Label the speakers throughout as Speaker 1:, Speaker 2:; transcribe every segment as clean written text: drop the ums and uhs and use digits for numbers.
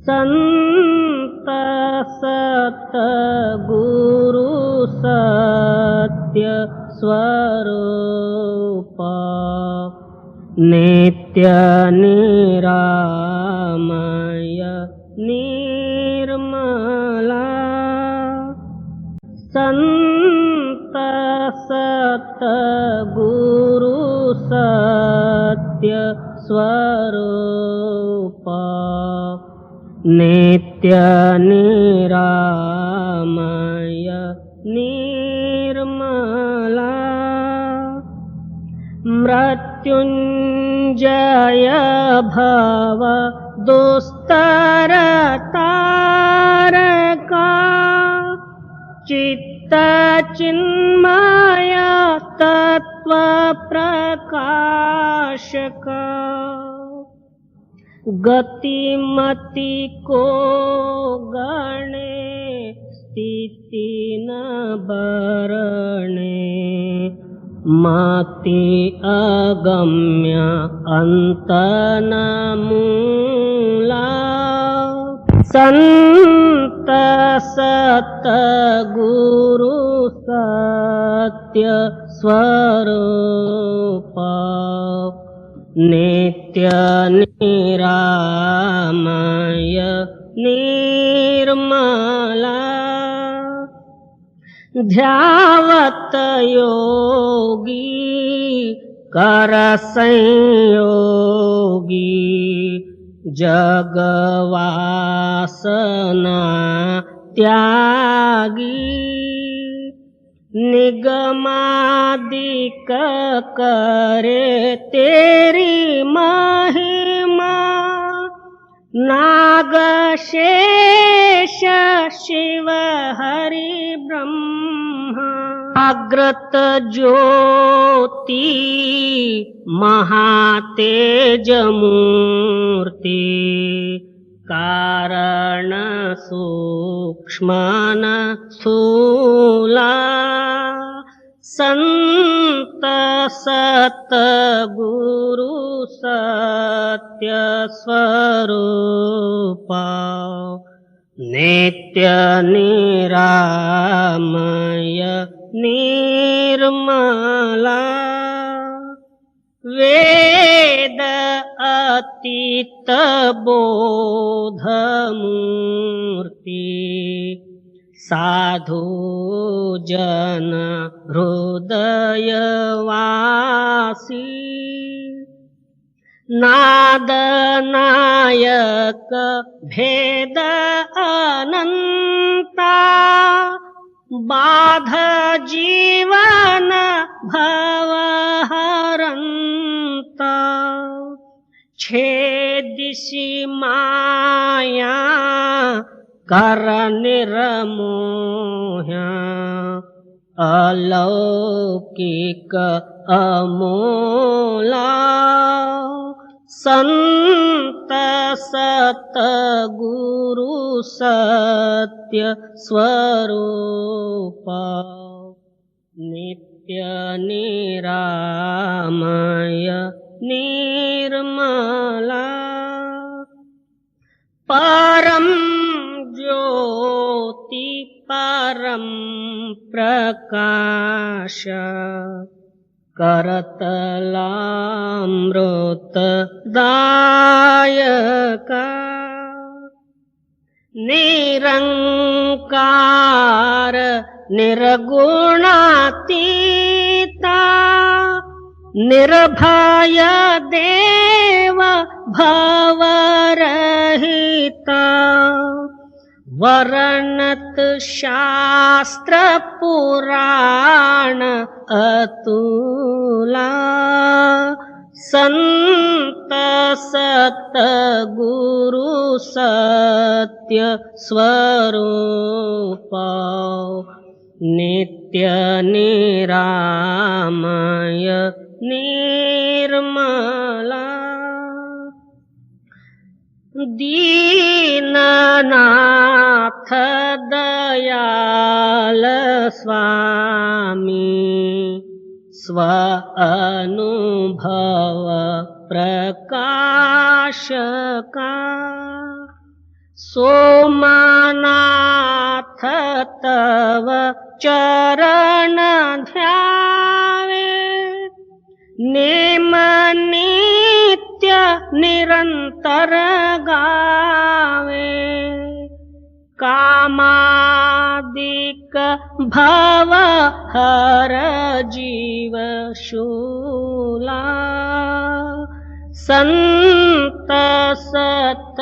Speaker 1: संत सतगुरु सत्य स्वरूप नित्य निरामय निर्मला संत सतगुरु सत्य स्वरूप नित्य निरामय निर्मला मृत्युंजय भव दुस्तर तारका चित्त चिन्मय तत्व प्रकाशका गतिमति को गणे स्थिति न बरणे मति अगम्य अंत न मूला संत सतगुरु सत्य स्वरूप नित्य निरामय निर्मला ध्यावत योगी कर संयोगी जगवासना त्यागी निगमादिक करे तेरी महिमा नाग शेष शिव हरि ब्रह्मा अग्रत ज्योति महातेज मूर्ति कारण सूक्ष्मन स्थूला संत सतगुरु सत्य स्वरूप नित्य निरामय निर्मला वेद अतीत बोध मूर्ति साधु जन हृदय वासी नाद नायक भेद अनंता बाध जीवन भव हरंता छेदिसि माया कर निर्मोह्या अलौकिक अमोला संत सतगुरु सत्य स्वरूप नित्य निरामय निर्मला परम ज्योति परम प्रकाश करतलामृत दायका निरंकार निर्गुणातीता निर्भय देव भवरहिता वर्णत शास्त्र पुराण अतुला संत सतगुरु सत्य स्वरूप नित्य निरामय निर्मला दीननाथ दयाल स्वामी स्व अनुभव प्रकाश का सोमनाथ तव चरण ध्यावे नेम नित्य निरंतर गावे कामादिक भव हर जीव शूला संत सत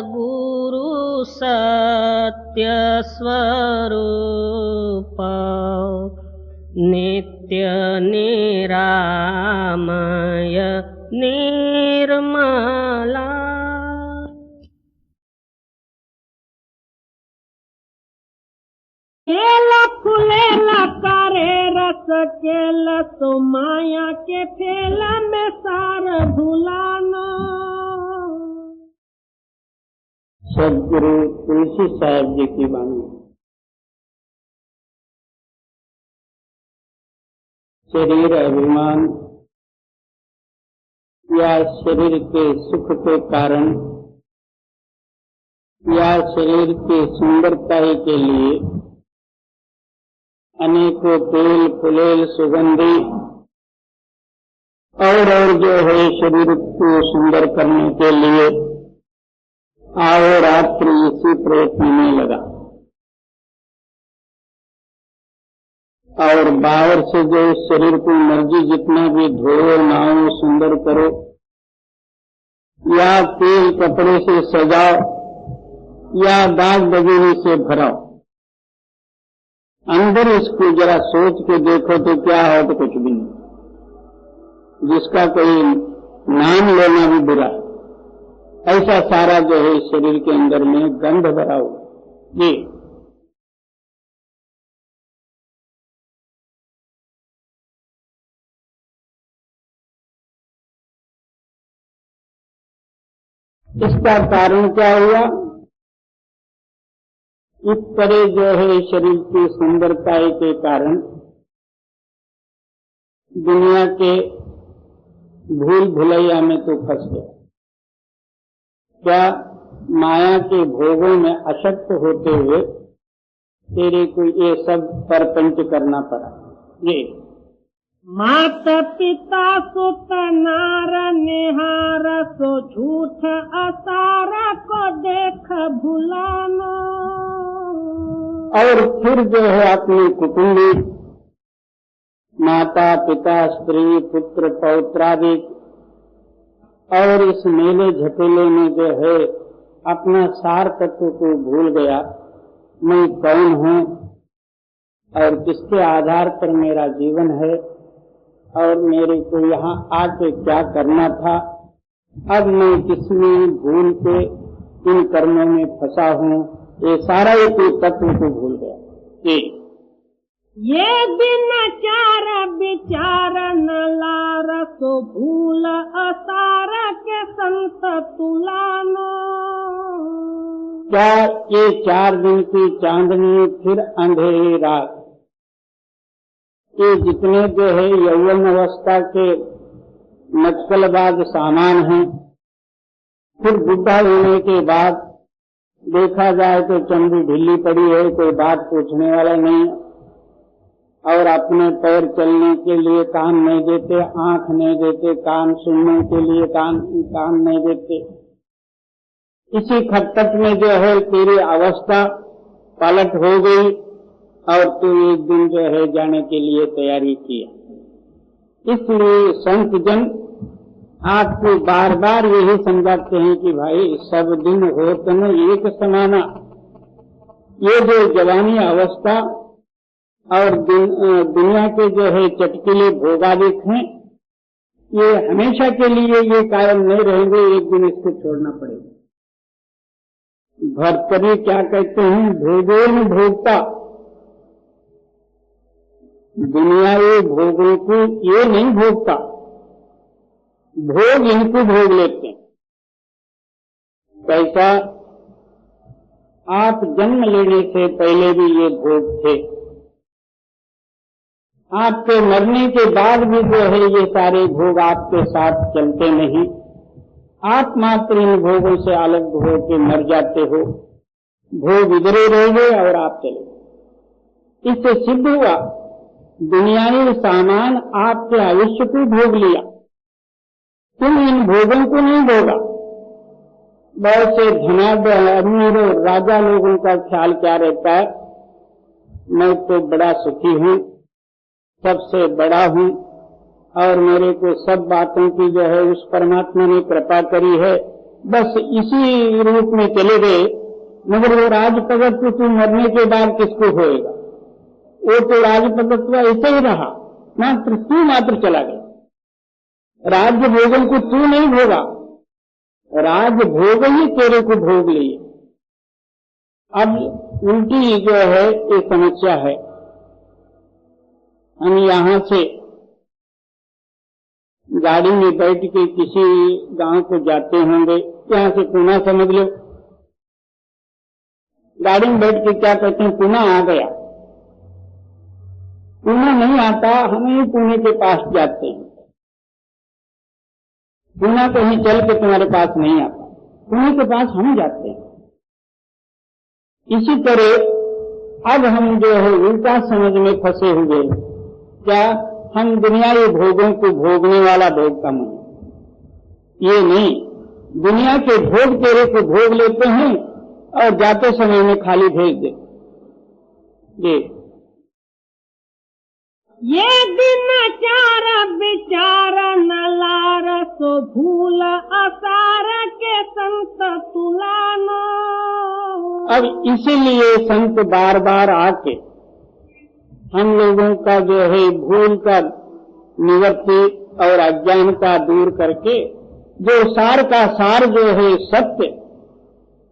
Speaker 1: गुरु सत्य स्वरूप नित्य निरामय निर्मला।
Speaker 2: केला फुलेला करे रस केला तो माया के ठेला में सार भुलाना।
Speaker 3: सदगुरु तुलसी साहब जी की वाणी। शरीर अभिमान या शरीर के सुख के कारण या शरीर की सुंदरता के लिए अनेकों तेल फुलेल सुगंधी और जो है शरीर को सुंदर करने के लिए आओ रात्रि इसी प्रयत्न में लगा और बाहर से जो शरीर को मर्जी जितना भी धो नहाओ सुंदर करो या तेल कपड़े से सजाओ या दाग बगीनी से भराओ, अंदर इसको जरा सोच के देखो तो क्या हो तो कुछ भी नहीं, जिसका कोई नाम लेना भी बुरा है। ऐसा सारा जो है शरीर के अंदर में गंध भरा हुआ। ये इसका कारण क्या हुआ? इस तरह जो है शरीर की सुंदरता के कारण दुनिया के भूल भुलैया में तो फंस गया। क्या माया के भोगों में अशक्त होते हुए तेरे को ये सब परपंच करना पड़ा। ये
Speaker 2: माता पिता सुत नार निहार सो झूठ असारा को देख भुलाना।
Speaker 3: और फिर जो है अपनी कुटुंबी माता पिता स्त्री पुत्र पौत्रादि और इस मेले झपेले में जो है अपना सार तत्व को भूल गया। मैं कौन हूँ और किसके आधार पर मेरा जीवन है और मेरे को यहाँ आके क्या करना था। अब मैं किसमें भूल के इन कर्मों में फंसा हूँ, ये सारा एक तत्व को भूल गया।
Speaker 2: ये दिन चार विचार न लार सो भूल असार के संत तुलानो।
Speaker 3: क्या ये 4 दिन की चांदनी फिर अंधेरी रात, ये जितने जो है यौवन अवस्था के नक्सलबाज सामान हैं, फिर बुढ़ा होने के बाद देखा जाए तो चमड़ी ढीली पड़ी है, कोई बात पूछने वाला नहीं और अपने पैर चलने के लिए कान नहीं देते, आंख नहीं देते, कान सुनने के लिए कान नहीं देते। इसी खटपट में जो है तेरी अवस्था पलट हो गई और तू एक दिन जो है जाने के लिए तैयारी किया। इसलिए संत जन आपको बार बार यही समझाते हैं कि भाई सब दिन हो तो न एक समाना। ये जो जवानी अवस्था और दुनिया के जो है चटकीले भोगादिक हैं, ये हमेशा के लिए ये कायम नहीं रहेंगे, एक दिन इसको छोड़ना पड़ेगा। भर्तरी क्या कहते हैं? भोगों भोगता, दुनियावी भोगों को ये नहीं भोगता, भोग इनको भोग लेते हैं। कैसा? आप जन्म लेने से पहले भी ये भोग थे, आपके मरने के बाद भी जो है ये सारे भोग आपके साथ चलते नहीं। आप मात्र इन भोगों से अलग हो के मर जाते हो, भोग इधरे रह गए और आप चले गए। इससे सिद्ध हुआ दुनियावी सामान आपके आयुष्य को भोग लिया, तुम इन भोगों को नहीं भोगा। बहुत से धनाढ्य अमीर और राजा लोगों का ख्याल क्या रहता है, मैं तो बड़ा सुखी हूँ, सबसे बड़ा हूँ और मेरे को सब बातों की जो है उस परमात्मा ने कृपा करी है, बस इसी रूप में चले गए। मगर वो राजपगत तो तू मरने के बाद किसको होएगा, वो तो राजपगत ऐसे ही रहा, मात्र तू मात्र चला गया। राज्य भोगों को तू नहीं भोगा, राज भोग ही तेरे को भोग लिए। अब उल्टी जो है ये समस्या है। हम यहां से गाड़ी में बैठ के किसी गांव को जाते होंगे, यहां से पुणे समझ लो, गाड़ी में बैठ के क्या कहते हैं, पुणे आ गया। पुणे नहीं आता, हम ही पुणे के पास जाते हैं। पुणे कहीं चल के तुम्हारे पास नहीं आता, पुणे के पास हम जाते हैं। इसी तरह अब हम जो है उल्टा समझ में फंसे हुए, क्या हम दुनियावी भोगों को भोगने वाला भोग का मन, ये नहीं, दुनिया के भोग तेरे को भोग लेते हैं और जाते समय में खाली भेज दे।
Speaker 2: ये दिन चार विचार न लार, सो भूल असार के संत तुलानो।
Speaker 3: अब इसीलिए संत बार बार आके हम लोगों का जो है भूल का निवृत्ति और अज्ञान का दूर करके जो सार का सार जो है सत्य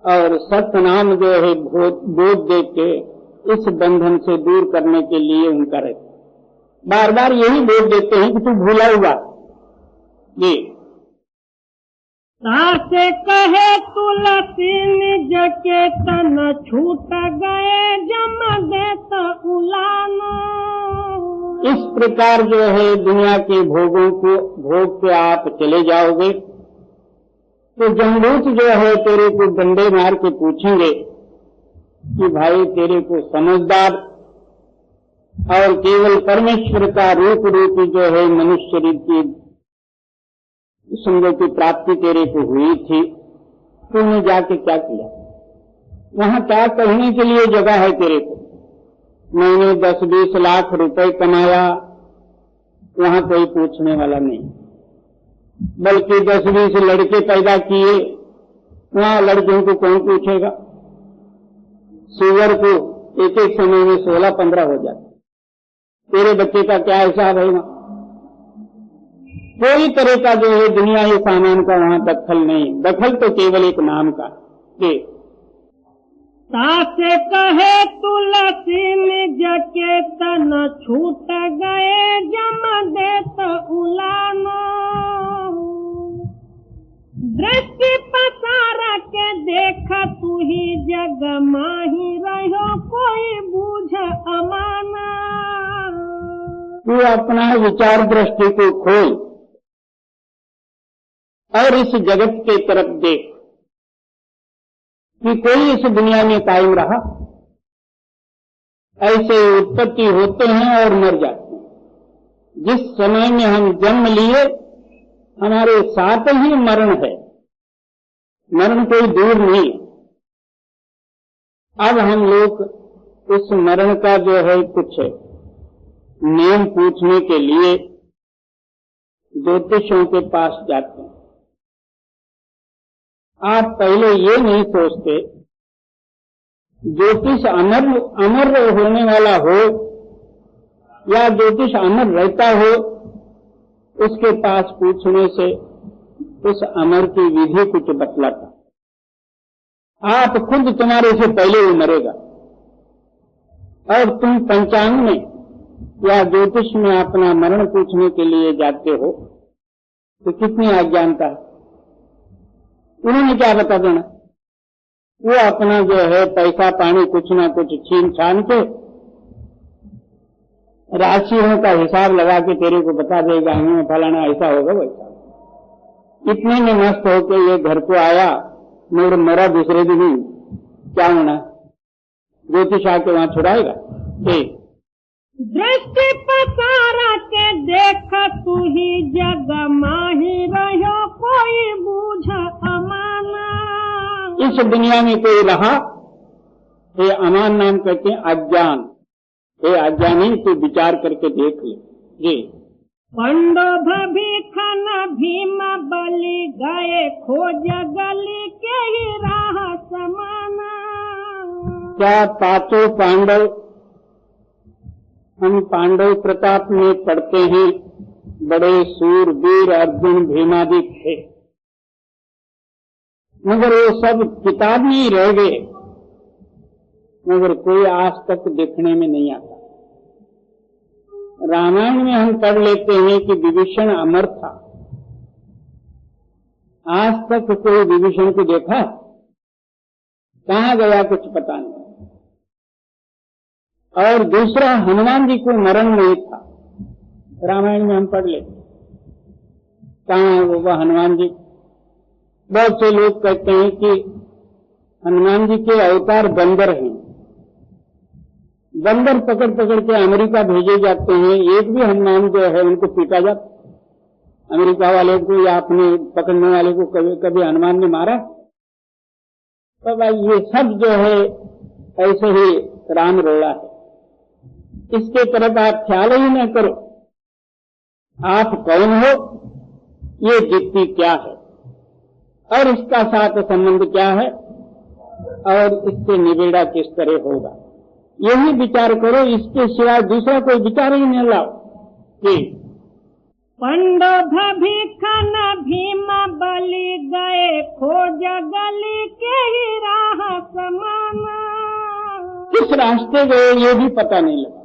Speaker 3: और सत्य नाम जो है बोध दे के इस बंधन से दूर करने के लिए उनका रहता, बार बार यही बोल देते हैं कि तू भूला हुआ। जी
Speaker 2: तासे कहे तुलसी निज के तन छूट गए, जम देत उलानो।
Speaker 3: इस प्रकार जो है दुनिया के भोगों को भोग के आप चले जाओगे तो जमदूत जो है तेरे को डंडे मार के पूछेंगे कि भाई तेरे को समझदार और केवल परमेश्वर का रूप रूपी जो है मनुष्य शरीर की संग की प्राप्ति तेरे को हुई थी, तूने जाके क्या किया, वहां क्या कहने के लिए जगह है तेरे को। मैंने 10-20 लाख रुपए कमाया, वहां कोई पूछने वाला नहीं, बल्कि 10-20 लड़के पैदा किए, वहां लड़कियों को कौन पूछेगा। सुअर को एक एक समय में 16-15 हो जाते, तेरे बच्चे का क्या हिसाब है वहां। कोई तरह का जो है दुनिया के सामान का वहां दखल नहीं, दखल तो केवल एक नाम का।
Speaker 2: तासे कहे तुलसी निज के तन छूट गए, जम देत उलानो। दृष्टि पसार के देख तू ही जग माही रहो, कोई बूझ अमाना।
Speaker 3: तू अपना विचार दृष्टि को खोल और इस जगत के तरफ देख कि कोई इस दुनिया में कायम रहा। ऐसे उत्पत्ति होते हैं और मर जाते हैं। जिस समय में हम जन्म लिए हमारे साथ ही मरण है, मरण कोई दूर नहीं। अब हम लोग उस मरण का जो है कुछ नियम पूछने के लिए ज्योतिषों के पास जाते हैं। आप पहले ये नहीं सोचते ज्योतिष अमर होने वाला हो या ज्योतिष अमर रहता हो, उसके पास पूछने से उस अमर की विधि कुछ बतलाता। आप खुद तुम्हारे से पहले ही मरेगा और तुम पंचांग में या ज्योतिष में अपना मरण पूछने के लिए जाते हो, तो कितनी अज्ञानता है। उन्होंने क्या बता देना, वो अपना जो है पैसा पानी कुछ ना कुछ छीन छान के राशियों का हिसाब लगा के तेरे को बता देगा, हमें फलाना ऐसा होगा वैसा। इतने में मस्त होके ये घर को आया, मगर मरा दूसरे दिन ही, क्या होना? ज्योतिष आके वहां छुड़ाएगा?
Speaker 2: दृष्टि पसारा के देख तू ही जग माही रहो, कोई बूझ अमाना।
Speaker 3: इस दुनिया में कोई रहा, ये अमान नाम कहते हैं अज्ञान। ये अज्ञानी तो विचार करके देख ले। जी।
Speaker 2: पंडोभ भीखन भीम बलि गए, खोज गली के ही राह समाना।
Speaker 3: क्या पांचों पांडव, हम पांडव प्रताप में पढ़ते हैं, बड़े सूरवीर अर्जुन भीमादि थे, मगर वो सब किताब में ही रह गए, मगर कोई आज तक देखने में नहीं आता। रामायण में हम पढ़ लेते हैं कि विभीषण अमर था, आज तक कोई विभीषण को देखा? कहाँ गया कुछ पता नहीं। और दूसरा, हनुमान जी को मरण नहीं था, रामायण में हम पढ़ लेते, कहाँ वो हनुमान जी? बहुत से लोग कहते हैं कि हनुमान जी के अवतार बंदर हैं, बंदर पकड़ पकड़ के अमेरिका भेजे जाते हैं, एक भी हनुमान जो है उनको पीटा जाता। अमेरिका वाले को या अपने पकड़ने वाले को कभी कभी हनुमान ने मारा? तो भाई ये सब जो है ऐसे ही राम रोड़ा है, इसके तरफ आप ख्याल ही न करो। आप कौन हो, ये जित्ती क्या है, और इसका साथ संबंध क्या है, और इससे निबेड़ा किस तरह होगा, यही विचार करो। इसके सिवाय दूसरा कोई विचार ही नहीं लाओ।
Speaker 2: पंडोभ भीखन भीम बलि गए, खोज गली के ही राह समाना।
Speaker 3: किस रास्ते गए ये भी पता नहीं लगा।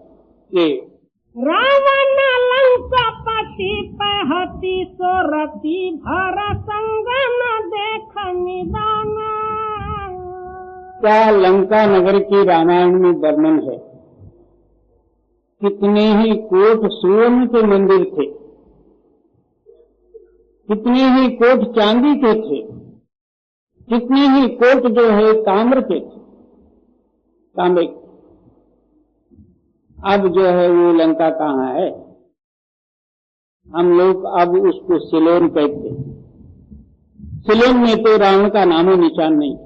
Speaker 2: रावण लंकापति पहती सोरती, भर संग न देख निदाना।
Speaker 3: क्या लंका नगर की रामायण में वर्णन है? कितने ही कोट सुवर्ण के मंदिर थे, कितने ही कोट चांदी के थे, कितने ही कोट जो है ताम्र के थे, तांबे। अब जो है वो लंका कहाँ है? हम लोग अब उसको सिलोन कहते हैं। सिलोन में तो रावण का नामो निशान नहीं,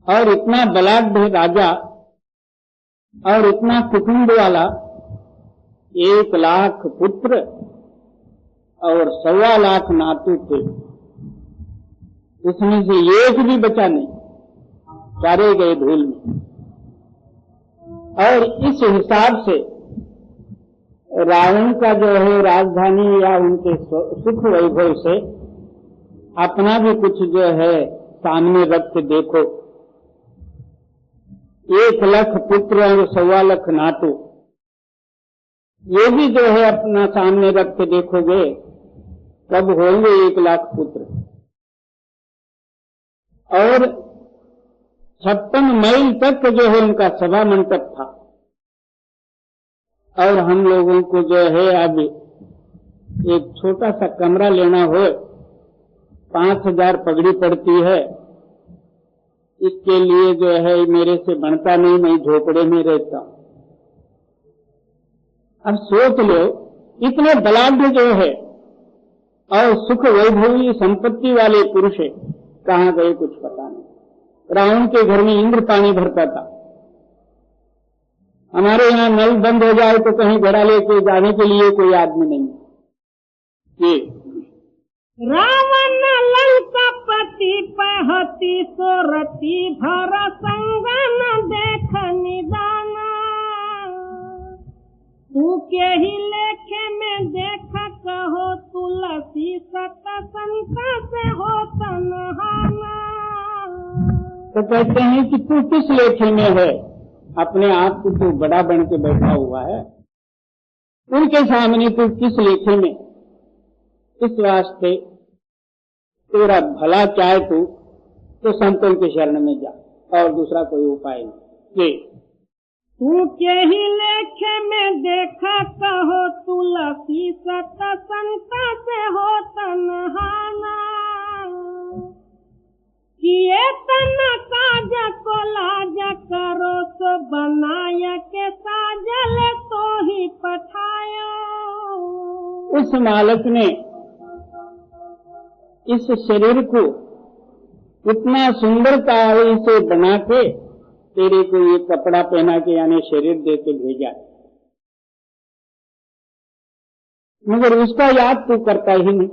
Speaker 3: और इतना बलाढ्य राजा और इतना कुटुंब वाला, 1 लाख पुत्र और 1.25 लाख नातू थे, उसमें से एक भी बचा नहीं, सारे गए धूल में। और इस हिसाब से रावण का जो है राजधानी या उनके सुख वैभव से अपना भी कुछ जो है सामने रख के देखो। 1 लाख पुत्र और 1.25 लाख नातू, ये भी जो है अपना सामने रख के देखोगे, कब होंगे 1 लाख पुत्र। और 56 मील तक जो है उनका सभा मंडप था। और हम लोगों को जो है अब एक छोटा सा कमरा लेना हो, 5,000 पगड़ी पड़ती है। इसके लिए जो है मेरे से बनता नहीं, मैं झोपड़े में रहता हूं। अब सोच लो, इतने बलाढ्य जो है और सुख वैभवी संपत्ति वाले पुरुष कहां गए कुछ पता नहीं। रावण के घर में इंद्र पानी भरता था। हमारे यहाँ नल बंद हो जाए तो कहीं घड़ा लेके जाने के लिए कोई आदमी नहीं। ये
Speaker 2: रावण लंकापति पहती सोरती, भर संग न देख निदाना। तू के ही लेखे में देख कहो, तुलसी सत संत से हो तनहाना।
Speaker 3: तो कहते हैं कि तू किस लेखे में है, अपने आप को तू बड़ा बन के बैठा हुआ है, उनके सामने तू किस लेखे में। इस वास्ते तेरा भला चाहे तो संतों के शरण में जा, और दूसरा कोई उपाय नहीं।
Speaker 2: तू के ही लेखे में देखा कहो तुलसी सत संत से हो तनहाना किए तन काज को लाज करो सो बनाया के साजल तो ही पठायो।
Speaker 3: उस मालक ने इस शरीर को इतना सुंदरता से बना के तेरे को ये कपड़ा पहना के यानी शरीर दे के भेजा, मगर उसका याद तू करता ही नहीं।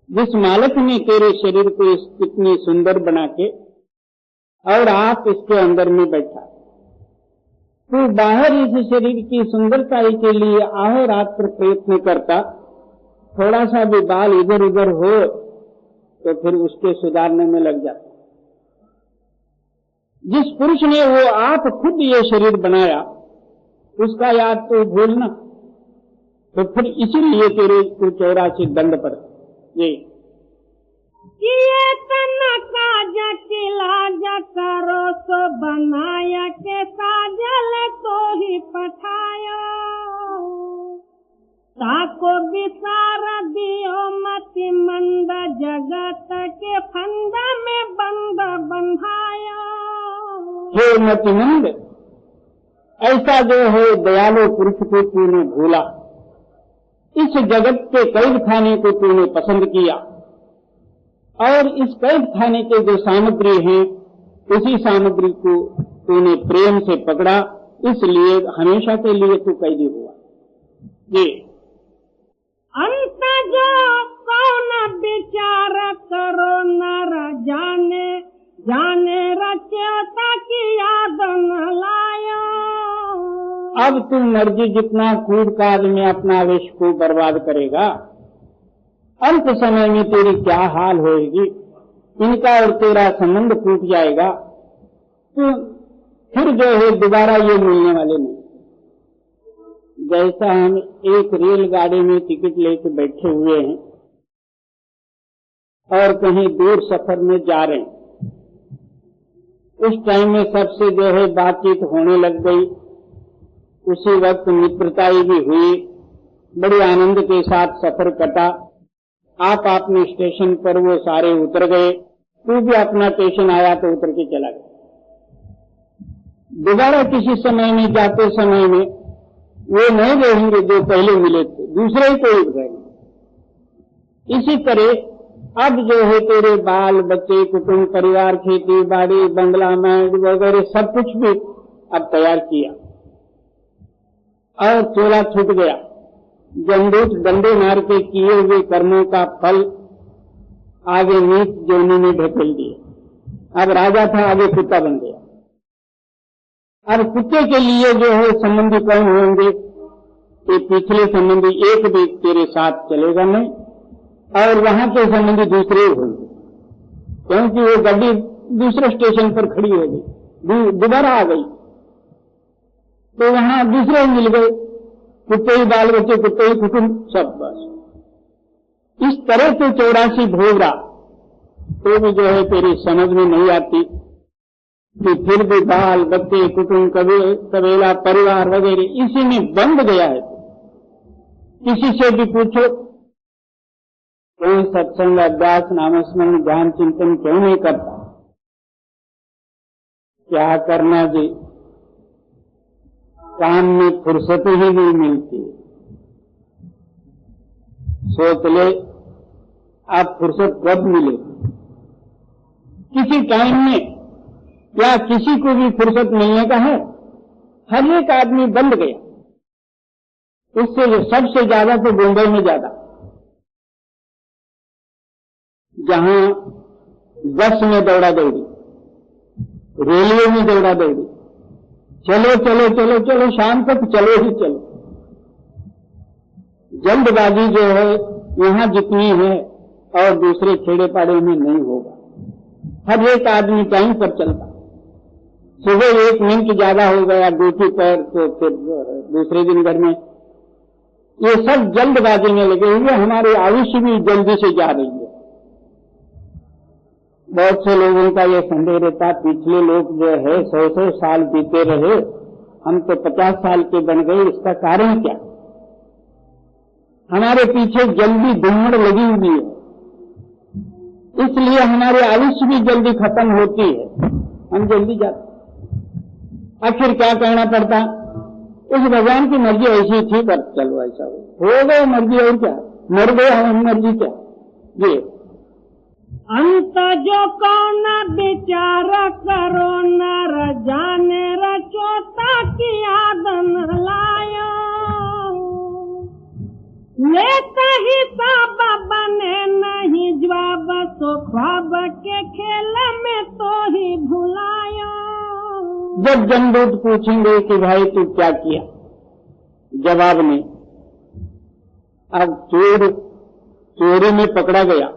Speaker 3: जिस मालिक ने तेरे शरीर को इतनी सुंदर बना के और आप इसके अंदर में बैठा, तू बाहर इस शरीर की सुंदरता के लिए अहोरात्र प्रयत्न करता, थोड़ा सा भी बाल इधर उधर हो तो फिर उसके सुधारने में लग जाता। जिस पुरुष ने वो आप खुद ये शरीर बनाया उसका याद तो भूलना, तो फिर इसीलिए तेरे को 84 दंड पर ये
Speaker 2: किए तन काज की लाज करो सो बनाया के साजल तो ही पठायो। ताको विसार दियो मति मंद जगत के फंद में बंद बंधायो।
Speaker 3: हे मतिमंद, ऐसा जो है दयालु पुरुष को तूने भूला, इस जगत के कैद खाने को तूने पसंद किया और इस कैद खाने के जो सामग्री है उसी सामग्री को तूने प्रेम से पकड़ा, इसलिए हमेशा के लिए तू कैदी हुआ। ये
Speaker 2: अंत जो कौन विचार करो नर जाने जाने रचता की याद न लायो।
Speaker 3: अब तू मर्जी जितना कूद काज में अपना आवेश को बर्बाद करेगा, अंत समय में तेरी क्या हाल होएगी, इनका और तेरा संबंध टूट जाएगा, तो फिर जो है दोबारा ये मिलने वाले नहीं। जैसा हम एक रेलगाड़ी में टिकट लेके बैठे हुए हैं और कहीं दूर सफर में जा रहे हैं, उस टाइम में सबसे जो है बातचीत होने लग गई, उसी वक्त मित्रताई भी हुई, बड़े आनंद के साथ सफर कटा। आप अपने स्टेशन पर वो सारे उतर गए, तू भी अपना स्टेशन आया तो उतर के चला गया। दोबारा किसी समय में जाते समय में वो नहीं रहेंगे जो पहले मिले थे, दूसरे ही कोई रहेंगे। इसी तरह अब जो है तेरे बाल बच्चे कुटुंब परिवार खेती बाड़ी बंगला मैंड वगैरह सब कुछ भी अब तैयार किया और चोला छूट गया। जमदूत डंडे मार के किए हुए कर्मों का फल आगे नीच जोनी में ढकेल दिए। अब राजा था, आगे कुत्ता बन गया। अब कुत्ते के लिए जो है संबंधी कौन होंगे, ये पिछले संबंधी एक भी तेरे साथ चलेगा नहीं और वहां के संबंधी दूसरे ही होंगे, क्योंकि वो गाड़ी दूसरे स्टेशन पर खड़ी हो गई, दोबारा आ गई तो वहां दूसरे ही मिल गए, कुत्ते ही बाल बच्चे कुत्ते ही कुटुंब सब। बस इस तरह से 84 भोग रहा तो भी जो है तेरी समझ में नहीं आती कि फिर भी बाल बच्चे कुटुंब कबीला परिवार वगैरह इसी में बंध गया है। किसी से भी पूछो कोई सत्संग अभ्यास नामस्मरण ध्यान चिंतन क्यों नहीं करता, क्या करना जी, काम में फुर्सत ही नहीं मिलती। सोच ले आप फुर्सत कब मिले, किसी टाइम में या किसी को भी फुर्सत मिलने का है। हर एक आदमी बंद गया, उससे सबसे ज्यादा तो मुंबई में ज्यादा, जहां बस में दौड़ा दौड़ी, रेलवे में दौड़ा दौड़ी, चलो चलो चलो चलो शाम तक चलो ही चलो। जल्दबाजी जो है यहां जितनी है और दूसरे खेड़े पाड़े में नहीं होगा। हर एक आदमी टाइम पर चलता, सुबह 1 मिनट ज्यादा हो गया ड्यूटी पर तो फिर दूसरे दिन घर में, ये सब जल्दबाजी में लगे हुए। हमारी आयुष्य भी जल्दी से जा रही है, बहुत से लोगों का ये संदेह रहता, पिछले लोग जो है 100 साल जीते रहे, हम तो 50 साल के बन गए, इसका कारण क्या? हमारे पीछे जल्दी धूमड़ लगी हुई है, इसलिए हमारी आयुष्य भी जल्दी खत्म होती है, हम जल्दी जाते। आखिर क्या कहना पड़ता? उस भगवान की मर्जी ऐसी थी, पर चलो ऐसा हो गए, मर्जी और क्या, मर गए हम, मर्जी क्या। ये
Speaker 2: अंत जो कौन विचार करो, नर जाने रचोता की आदन लायो, लेता ही सब बने नहीं जवाब, सो ख्वाब के खेल में तो ही भुलायो।
Speaker 3: जब जमदूत पूछेंगे कि भाई तू क्या किया, जवाब नहीं। अब चोर चोरी में पकड़ा गया,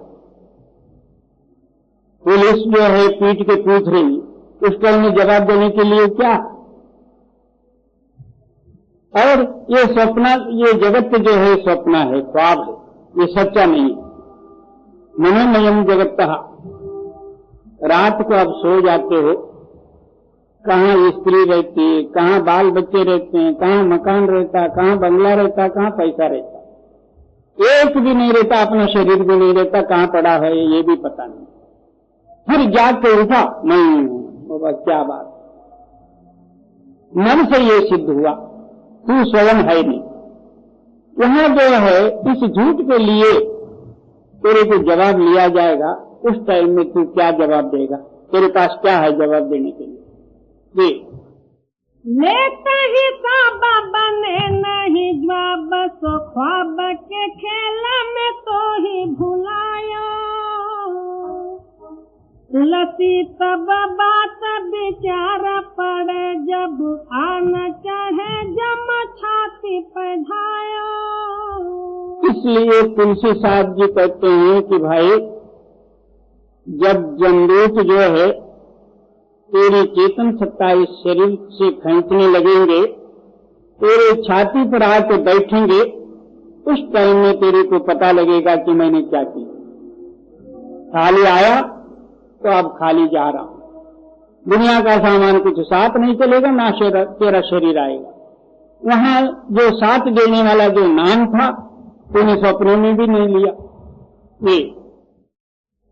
Speaker 3: पुलिस जो है पीट के पूछ रही, उस टाइम में जवाब देने के लिए क्या? और ये सपना, ये जगत जो है सपना है, ख्वाब है, ये सच्चा नहीं है। मनोमयम जगत। रात को आप सो जाते हो, कहाँ स्त्री रहती है, कहाँ बाल बच्चे रहते हैं, कहाँ मकान रहता, कहाँ बंगला रहता, कहाँ पैसा रहता, एक भी नहीं रहता, अपना शरीर भी नहीं रहता, कहाँ पड़ा है ये भी पता नहीं। फिर जाग के उठा, नहीं बाबा क्या बात, मन से ये सिद्ध हुआ तू स्वयं है नहीं। यहां जो है इस झूठ के लिए तेरे को जवाब लिया जाएगा, उस टाइम में तू क्या जवाब देगा? तेरे पास क्या है जवाब देने के लिए? जी,
Speaker 2: लेता ही सब बने नहीं जवाब, सो ख्वाब के खेल में तो ही भुलायो। तुलसी तब बात विचार पड़े, जब आन चाहे जम छाती पढ़ायो।
Speaker 3: इसलिए तुलसी साहब जी कहते हैं कि भाई जब जमदूत जो है तेरी चेतन सत्ता इस शरीर से खींचने लगेंगे, तेरे छाती पर आके बैठेंगे, उस टाइम में तेरे को पता लगेगा कि मैंने क्या किया। खाली आया तो अब खाली जा रहा हूं, दुनिया का सामान कुछ साथ नहीं चलेगा, ना तेरा शरीर आएगा। वहां जो साथ देने वाला जो नाम था, तूने सपनों में भी नहीं लिया। ये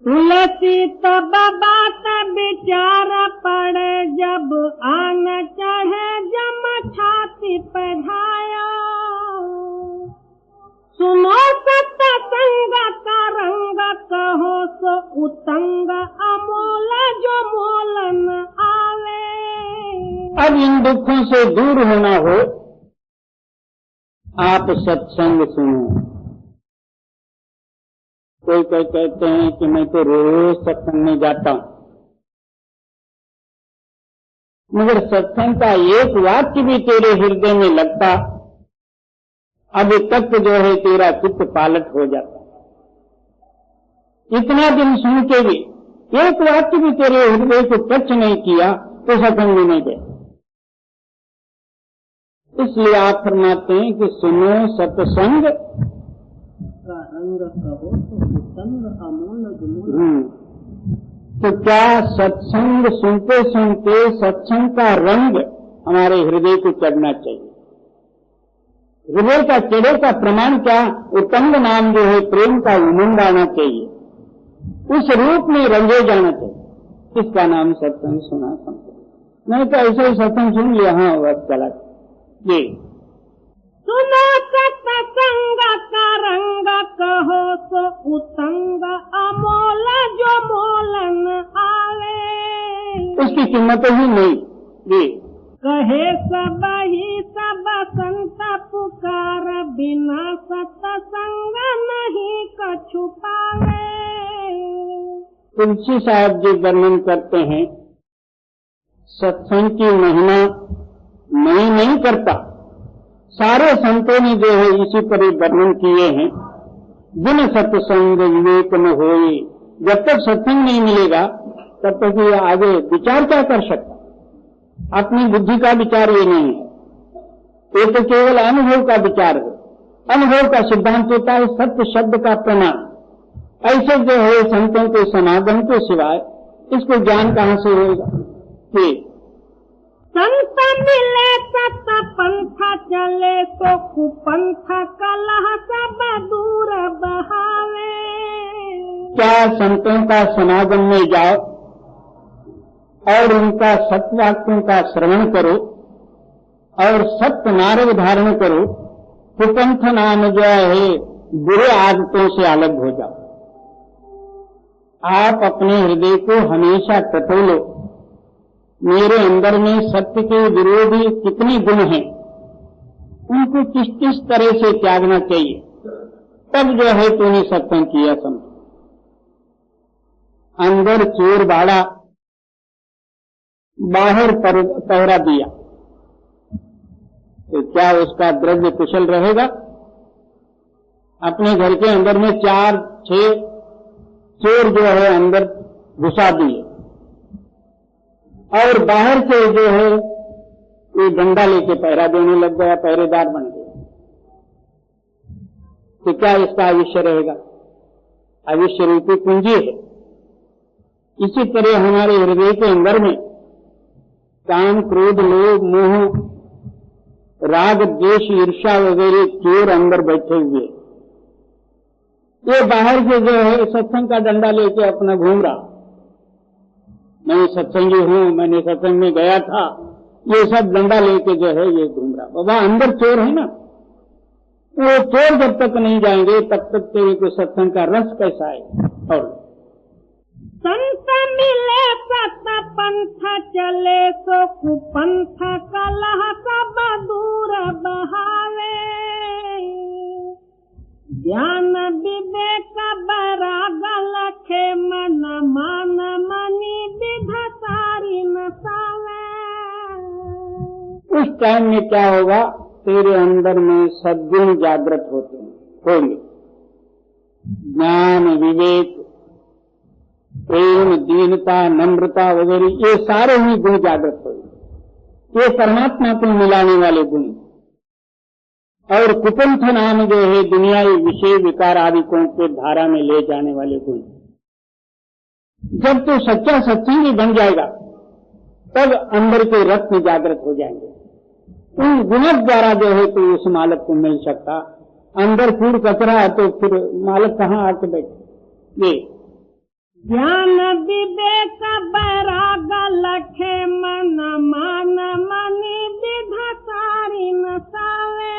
Speaker 2: तुलसी तब बात विचार पड़े, जब आन चढ़े जम छाती पढ़ाया। सुनो सत्संग का रंग, कहो सो उतंग, अमोल जो मोल न आवे।
Speaker 3: अब इन दुखों से दूर होना हो, आप सत्संग सुनो। कोई कहते हैं कि मैं तो रोज सत्संग में जाता हूं, मगर सत्संग का एक वाक्य भी तेरे हृदय में लगता, अभी तक जो है तेरा चित्त पालट हो जाता। इतना दिन सुन के भी एक वाक्य भी तेरे हृदय को टच नहीं किया तो सत्संग में नहीं गए। इसलिए आप फरमाते हैं कि सुनो सत्संग
Speaker 1: का रंग, कहो तो उतंग, अमोल जमोल।
Speaker 3: तो क्या सत्संग सुनते सुनते सत्संग का रंग हमारे हृदय को चढ़ना चाहिए। हृदय का चढ़े का प्रमाण क्या? उतंग नाम जो है प्रेम का उमंग आना चाहिए, उस रूप में रंगे जाना चाहिए। इसका नाम सत्संग सुना संत। नहीं तो ऐसे ही सत्संग सुन लिया, हाँ बस चला। ये
Speaker 2: सुनो सत्संग का रंग, कहो सो उतंग, अमोल जो मोल न आवे।
Speaker 3: उसकी कीमत ही नहीं। ये
Speaker 2: कहे सब ही सब संत पुकार, बिना सत्संग नहीं कछु पावे।
Speaker 3: तुलसी साहब जी वर्णन करते हैं, सत्संग की महिमा मैं नहीं करता, सारे संतों ने जो है इसी पर वर्णन किए हैं। बिन सत्संग विवेक न होए। जब तक सत्संग नहीं मिलेगा तब तक ये आगे विचार क्या कर सकता? अपनी बुद्धि का विचार ये नहीं है, ये तो केवल अनुभव का विचार है। अनुभव का सिद्धांत होता है सत्य शब्द का प्रमाण। ऐसे जो है संतों के समागम के सिवाय इसको ज्ञान कहाँ से होगा? कि
Speaker 2: संत मिले सत पंथ चले तो कुपंथ कलह सब दूर बहावे।
Speaker 3: क्या संतों का समागम में जाओ और उनका सत्वाक्यों का श्रवण करो और सत्य मार्ग धारण करो, कुपंथ नाम जो है बुरे आदतों से अलग हो जाओ। आप अपने हृदय को हमेशा टटोलो, मेरे अंदर में सत्य के विरोधी कितने गुण हैं, उनको किस किस तरह से त्यागना चाहिए, तब जो है तूने सत्संग किया समझ। अंदर चोर बाड़ा, बाहर पहरा दिया, तो क्या उसका द्रव्य कुशल रहेगा? अपने घर के अंदर में 4-6 चोर जो है अंदर घुसा दिए और बाहर से जो है ये डंडा लेके पहरा देने लग गया, पहरेदार बन गया, तो क्या इसका आयुष्य रहेगा? आयुष्य रूपी पूंजी है। इसी तरह हमारे हृदय के अंदर में काम, क्रोध, लोभ, मोह, राग, द्वेष, ईर्ष्या वगैरह चोर अंदर बैठे हुए, ये बाहर से जो है सत्संग का डंडा लेके अपना घूम रहा, मैं सत्संगी हूं, मैंने सत्संग में गया था, ये सब डंडा लेके जो है ये घूम रहा। बाबा अंदर चोर है ना, वो चोर जब तक नहीं जाएंगे तब तक तेरे को सत्संग का रस कैसा है? और
Speaker 2: संत मिले सत पंथ चले तो कुपंथ कलह सब दूर बहावे। ज्ञान विवेक बराग लखे मन मान मनी विध सारी नसावे।
Speaker 3: उस टाइम में क्या होगा? तेरे अंदर में सद्गुण जागृत होंगे, ज्ञान, विवेक, प्रेम, दीनता, नम्रता वगैरह ये सारे ही गुण जागृत होंगे। ये परमात्मा को मिलाने वाले गुण। और कुपंथ नाम जो है दुनियाई विषय विकार आदि को धारा में ले जाने वाले गुण। जब तो सच्चा सत्संगी बन जाएगा तब अंदर के रत्न जागृत हो जाएंगे। उन गुणों द्वारा जो है तो उस मालक को मिल सकता। अंदर कूड़ कचरा है तो फिर मालक कहाँ आके बैठे? ये
Speaker 2: ज्ञान विवेक बैराग लखे मन मान मनी विध सारी नसावे।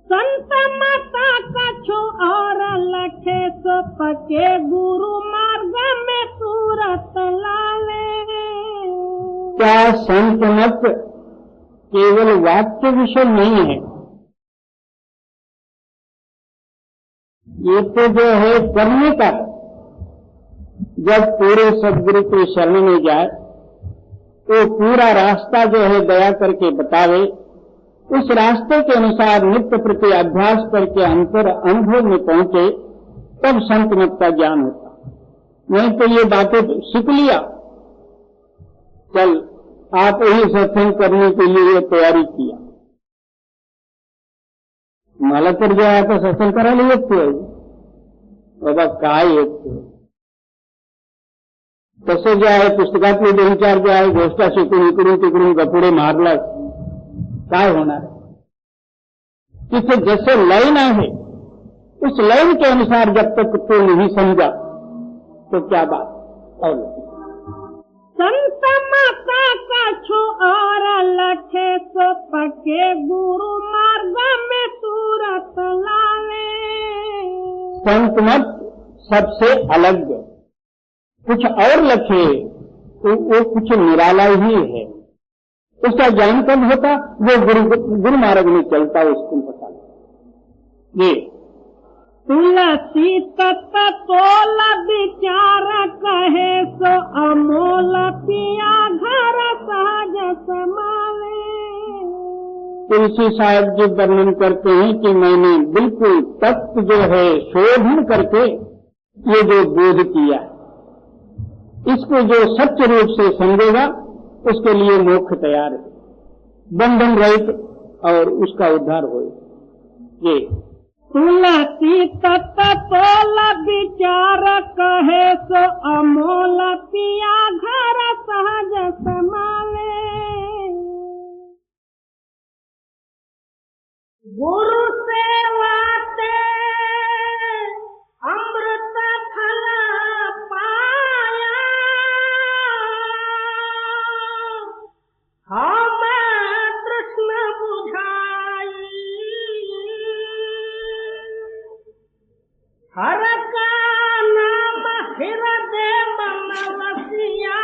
Speaker 2: संत माता कछु और लखे सो पके गुरु मार्ग में सूरत लावे।
Speaker 3: क्या संत मत केवल वाक्य विषय नहीं है, ये तो जो है करने का। जब पूरे सदगुरु के शरण में जाए तो पूरा रास्ता जो है दया करके बतावे, उस रास्ते के अनुसार नित्य प्रति अभ्यास करके अंतर अनुभव में पहुंचे, तब संत मत का ज्ञान होता। नहीं तो ये बातें सीख लिया, चल आप यही सत्संग करने के लिए तैयारी किया, मला तर जो आहे तो सत्संग करायला येतोय बाबा, काय येतोय तसं जे आहे पुस्तकातले 2-4 जे आहे गोष्टा शिकून इकडून तिकडून गपुडे मारला, काय होणार? तिथे जसे लाइन आहे उस लाइन के अनुसार जब तक तो नहीं समझा तो क्या बात?
Speaker 2: संत माता कछु और लखे सो पके गुरु मार्ग में सूरत लावे।
Speaker 3: संत मत सबसे अलग, कुछ और लखे तो वो कुछ निराला ही है। उसका ज्ञान कब होता? वो गुरु मार्ग में चलता, उसको पता लगता। ये
Speaker 2: तुलसी तत्व तोल विचार कहे सो अमोल पिया घर सहज समावे।
Speaker 3: तुलसी साहब जी वर्णन करते हैं कि मैंने बिल्कुल तत्व जो है शोधन करके ये जो बोध किया, इसको जो सत्य रूप से समझेगा उसके लिए मोक्ष तैयार है, बंधन रहित और उसका उद्धार हो। ये
Speaker 2: तुलसी तत तोल विचार कहे सो अमोल पिया घर सहज समावे। गुरु सेवा ते अमृत फल पाया, हम कृष्ण बुझाई। हर का नाम हृदय मन वसिया,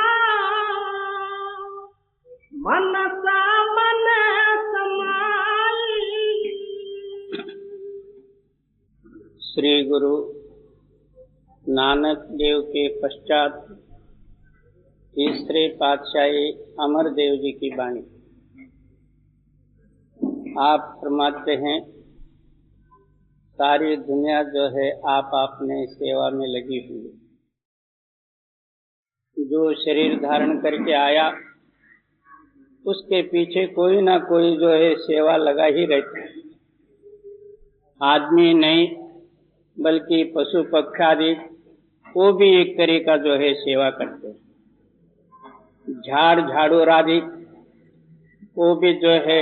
Speaker 2: मनसा मन समाई।
Speaker 3: श्री गुरु नानक देव के पश्चात तीसरे पातशाही अमरदेव जी की वाणी। आप फरमाते हैं, सारी दुनिया जो है आप अपने सेवा में लगी हुई है। जो शरीर धारण करके आया उसके पीछे कोई ना कोई जो है सेवा लगा ही रहता है। आदमी नहीं बल्कि पशु पक्षी वो भी एक तरह का जो है सेवा करते हैं। झाड़ झाड़ू आदि वो भी जो है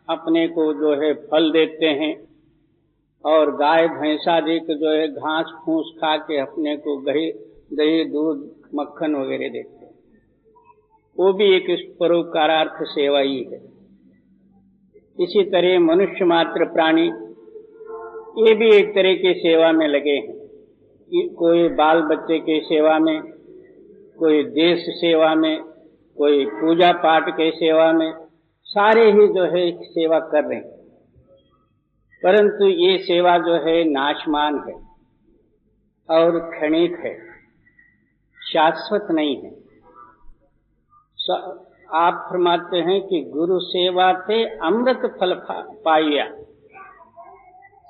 Speaker 3: अपने को जो है फल देते हैं, और गाय भैंस आदि को जो है घास फूस खा के अपने को दही दूध मक्खन वगैरह देते हैं। वो भी एक परोपकारार्थ सेवा ही है। इसी तरह मनुष्य मात्र प्राणी ये भी एक तरह की सेवा में लगे हैं। कोई बाल बच्चे की सेवा में, कोई देश सेवा में, कोई पूजा पाठ के सेवा में, सारे ही जो है सेवा कर रहे हैं। परंतु ये सेवा जो है नाशमान है और क्षणिक है, शाश्वत नहीं है। आप फरमाते हैं कि गुरु सेवा थे अमृत फल पाया।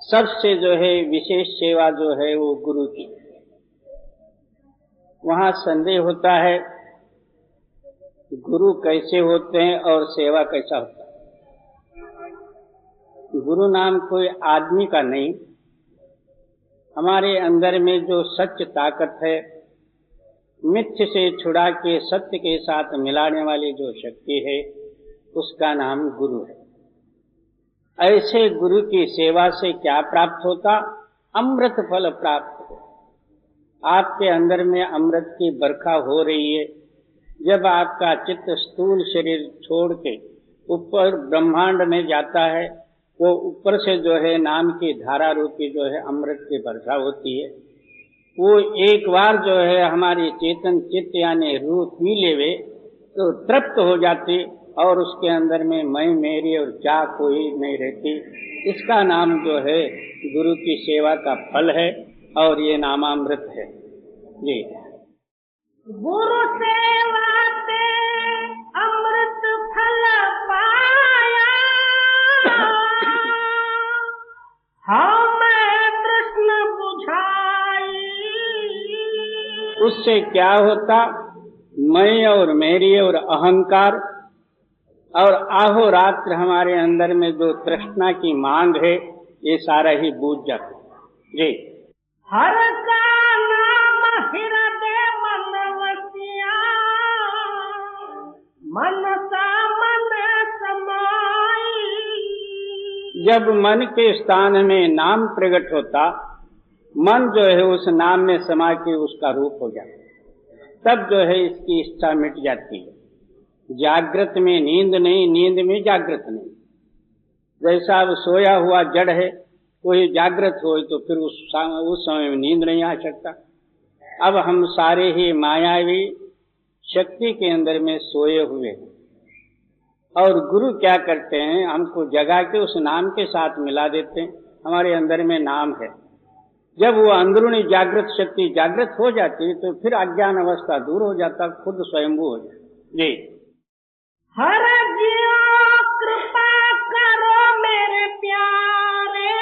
Speaker 3: सबसे जो है विशेष सेवा जो है वो गुरु की। वहां संदेह होता है गुरु कैसे होते हैं और सेवा कैसा होता है। गुरु नाम कोई आदमी का नहीं, हमारे अंदर में जो सत्य ताकत है, मिथ्य से छुड़ा के सत्य के साथ मिलाने वाली जो शक्ति है, उसका नाम गुरु है। ऐसे गुरु की सेवा से क्या प्राप्त होता? अमृत फल प्राप्त हो। आपके अंदर में अमृत की बरखा हो रही है। जब आपका चित्त स्थूल शरीर छोड़ के ऊपर ब्रह्मांड में जाता है, वो ऊपर से जो है नाम की धारा रूपी जो है अमृत की वर्षा होती है। वो एक बार जो है हमारी चेतन चित्त यानी रूह पी लेवे तो तृप्त हो जाती, और उसके अंदर में मैं मेरी और क्या कोई नहीं रहती। इसका नाम जो है गुरु की सेवा का फल है, और ये नामामृत है जी।
Speaker 2: गुरु सेवा ते अमृत फल पाया, हम कृष्ण बुझाई।
Speaker 3: उससे क्या होता? मैं और मेरी और अहंकार और आहोरात्र हमारे अंदर में जो तृष्णा की मांग है, ये सारा ही बूझ जाता जी।
Speaker 2: हर का नाम हृदय मन वसिया, मनसा मन समाई।
Speaker 3: जब मन के स्थान में नाम प्रकट होता, मन जो है उस नाम में समा के उसका रूप हो जाता, तब जो है इसकी इच्छा मिट जाती है। जागृत में नींद नहीं, नींद में जागृत नहीं। जैसा अब सोया हुआ जड़ है, कोई जागृत हो तो फिर उस समय में नींद नहीं आ सकता। अब हम सारे ही मायावी शक्ति के अंदर में सोए हुए हैं, और गुरु क्या करते हैं? हमको जगा के उस नाम के साथ मिला देते हैं। हमारे अंदर में नाम है। जब वो अंदरूनी जागृत शक्ति जागृत हो जाती तो फिर अज्ञान अवस्था दूर हो जाता, खुद स्वयंभू हो जाता जी।
Speaker 2: हर जियो कृपा करो मेरे प्यारे,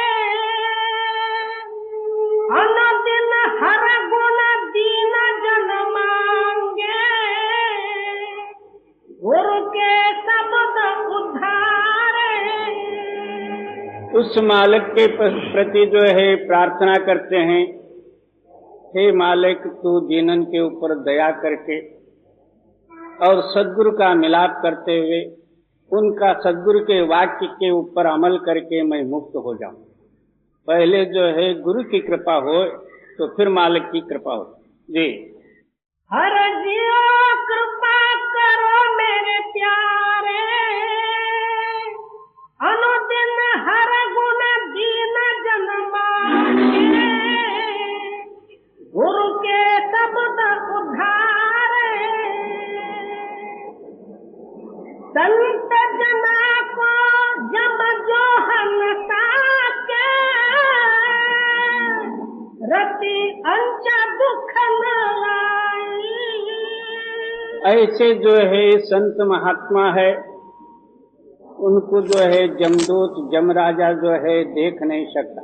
Speaker 2: अनुदिन हर गुण दीन जन मांगे। गुरु के शब्द उद्धारे।
Speaker 3: उस मालिक के प्रति जो है प्रार्थना करते हैं, हे मालिक तू दीनन के ऊपर दया करके और सद्गुरु का मिलाप करते हुए उनका सद्गुरु के वाक्य के ऊपर अमल करके मैं मुक्त हो जाऊं। पहले जो है गुरु की कृपा हो तो फिर मालिक की कृपा हो। जी।
Speaker 2: हर जियो कृपा करो मेरे प्यारे, अनुदिन हर गुण दीन जन माने, गुरु के शब्द उद्धारे, संत जना को जम जो हनता के, रति अंश दुख न आई।
Speaker 3: ऐसे जो है संत महात्मा है, उनको जो है जमदूत जमराजा जो है देख नहीं सकता,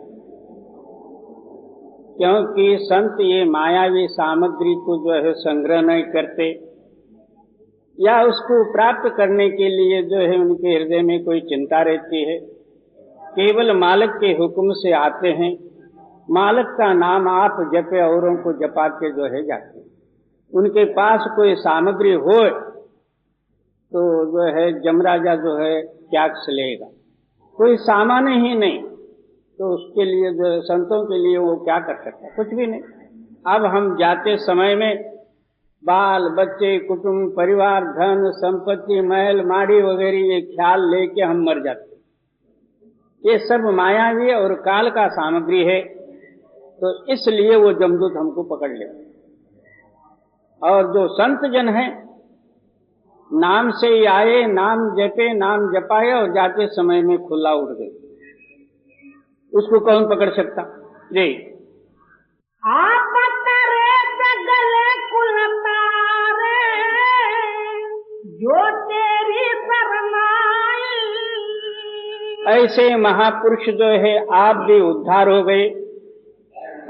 Speaker 3: क्योंकि संत ये मायावी सामग्री को जो है संग्रह नहीं करते, या उसको प्राप्त करने के लिए जो है उनके हृदय में कोई चिंता रहती है। केवल मालिक के हुक्म से आते हैं, मालिक का नाम आप जपे औरों को जपा के जो है जाते हैं। उनके पास कोई सामग्री हो तो जो है जमराजा जो है त्याग से लेगा, कोई सामान ही नहीं तो उसके लिए जो है संतों के लिए वो क्या कर सकता है, कुछ भी नहीं। अब हम जाते समय में बाल बच्चे कुटुंब परिवार धन संपत्ति महल माड़ी वगैरह ये ख्याल लेके हम मर जाते, ये सब मायावी और काल का सामग्री है, तो इसलिए वो जमदूत हमको पकड़ ले। और जो संत जन है नाम से ही आए, नाम जपे नाम जपाए और जाते समय में खुला उड़ गए, उसको कौन पकड़ सकता। जी।
Speaker 2: आप करे सगले कुल तारे, जो तेरी शरणाई।
Speaker 3: ऐसे महापुरुष जो है आप भी उद्धार हो गए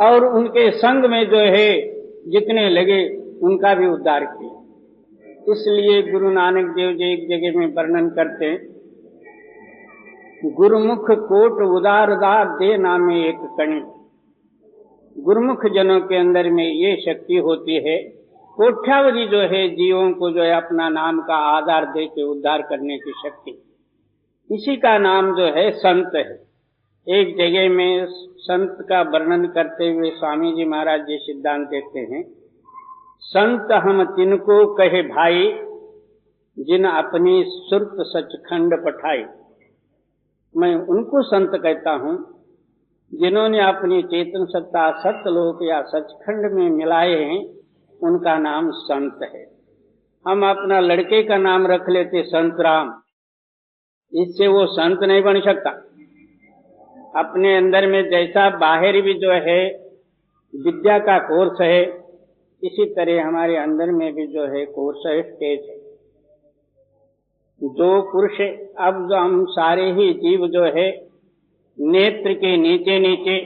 Speaker 3: और उनके संग में जो है जितने लगे उनका भी उद्धार किया। इसलिए गुरु नानक देव जी एक जगह में वर्णन करते हैं, गुरुमुख कोट उदारदार दे नामे एक कणी। गुरुमुख जनों के अंदर में ये शक्ति होती है, कोट्यावधि जो है जीवों को जो है अपना नाम का आधार दे के उद्धार करने की शक्ति, इसी का नाम जो है संत है। एक जगह में संत का वर्णन करते हुए स्वामी जी महाराज जी सिद्धांत देते हैं, संत हम तिनको कहे भाई, जिन अपनी सुरत सचखंड पठाई। मैं उनको संत कहता हूं जिन्होंने अपनी चेतन सत्ता सतलोक या सचखंड में मिलाए हैं, उनका नाम संत है। हम अपना लड़के का नाम रख लेते संत राम, इससे वो संत नहीं बन सकता। अपने अंदर में जैसा बाहर भी जो है विद्या का कोर्स है, इसी तरह हमारे अंदर में भी जो है कोर्स है, स्टेज है। जो पुरुष अब जो हम सारे ही जीव जो है नेत्र के नीचे नीचे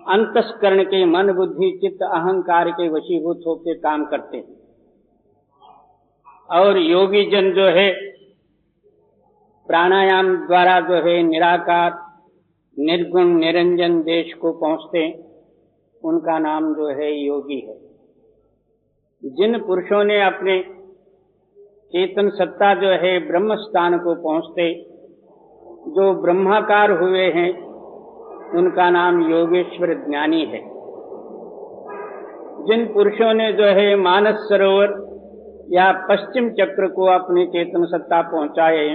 Speaker 3: अंतस्करण के मन बुद्धि चित्त अहंकार के वशीभूत होकर काम करते हैं, और योगी जन जो है प्राणायाम द्वारा जो है निराकार निर्गुण निरंजन देश को पहुंचते हैं, उनका नाम जो है योगी है। जिन पुरुषों ने अपने चेतन सत्ता जो है ब्रह्म स्थान को पहुंचते, जो ब्रह्माकार हुए हैं, उनका नाम योगेश्वर ज्ञानी है। जिन पुरुषों ने जो है मानस सरोवर या पश्चिम चक्र को अपनी चेतन सत्ता पहुंचाए,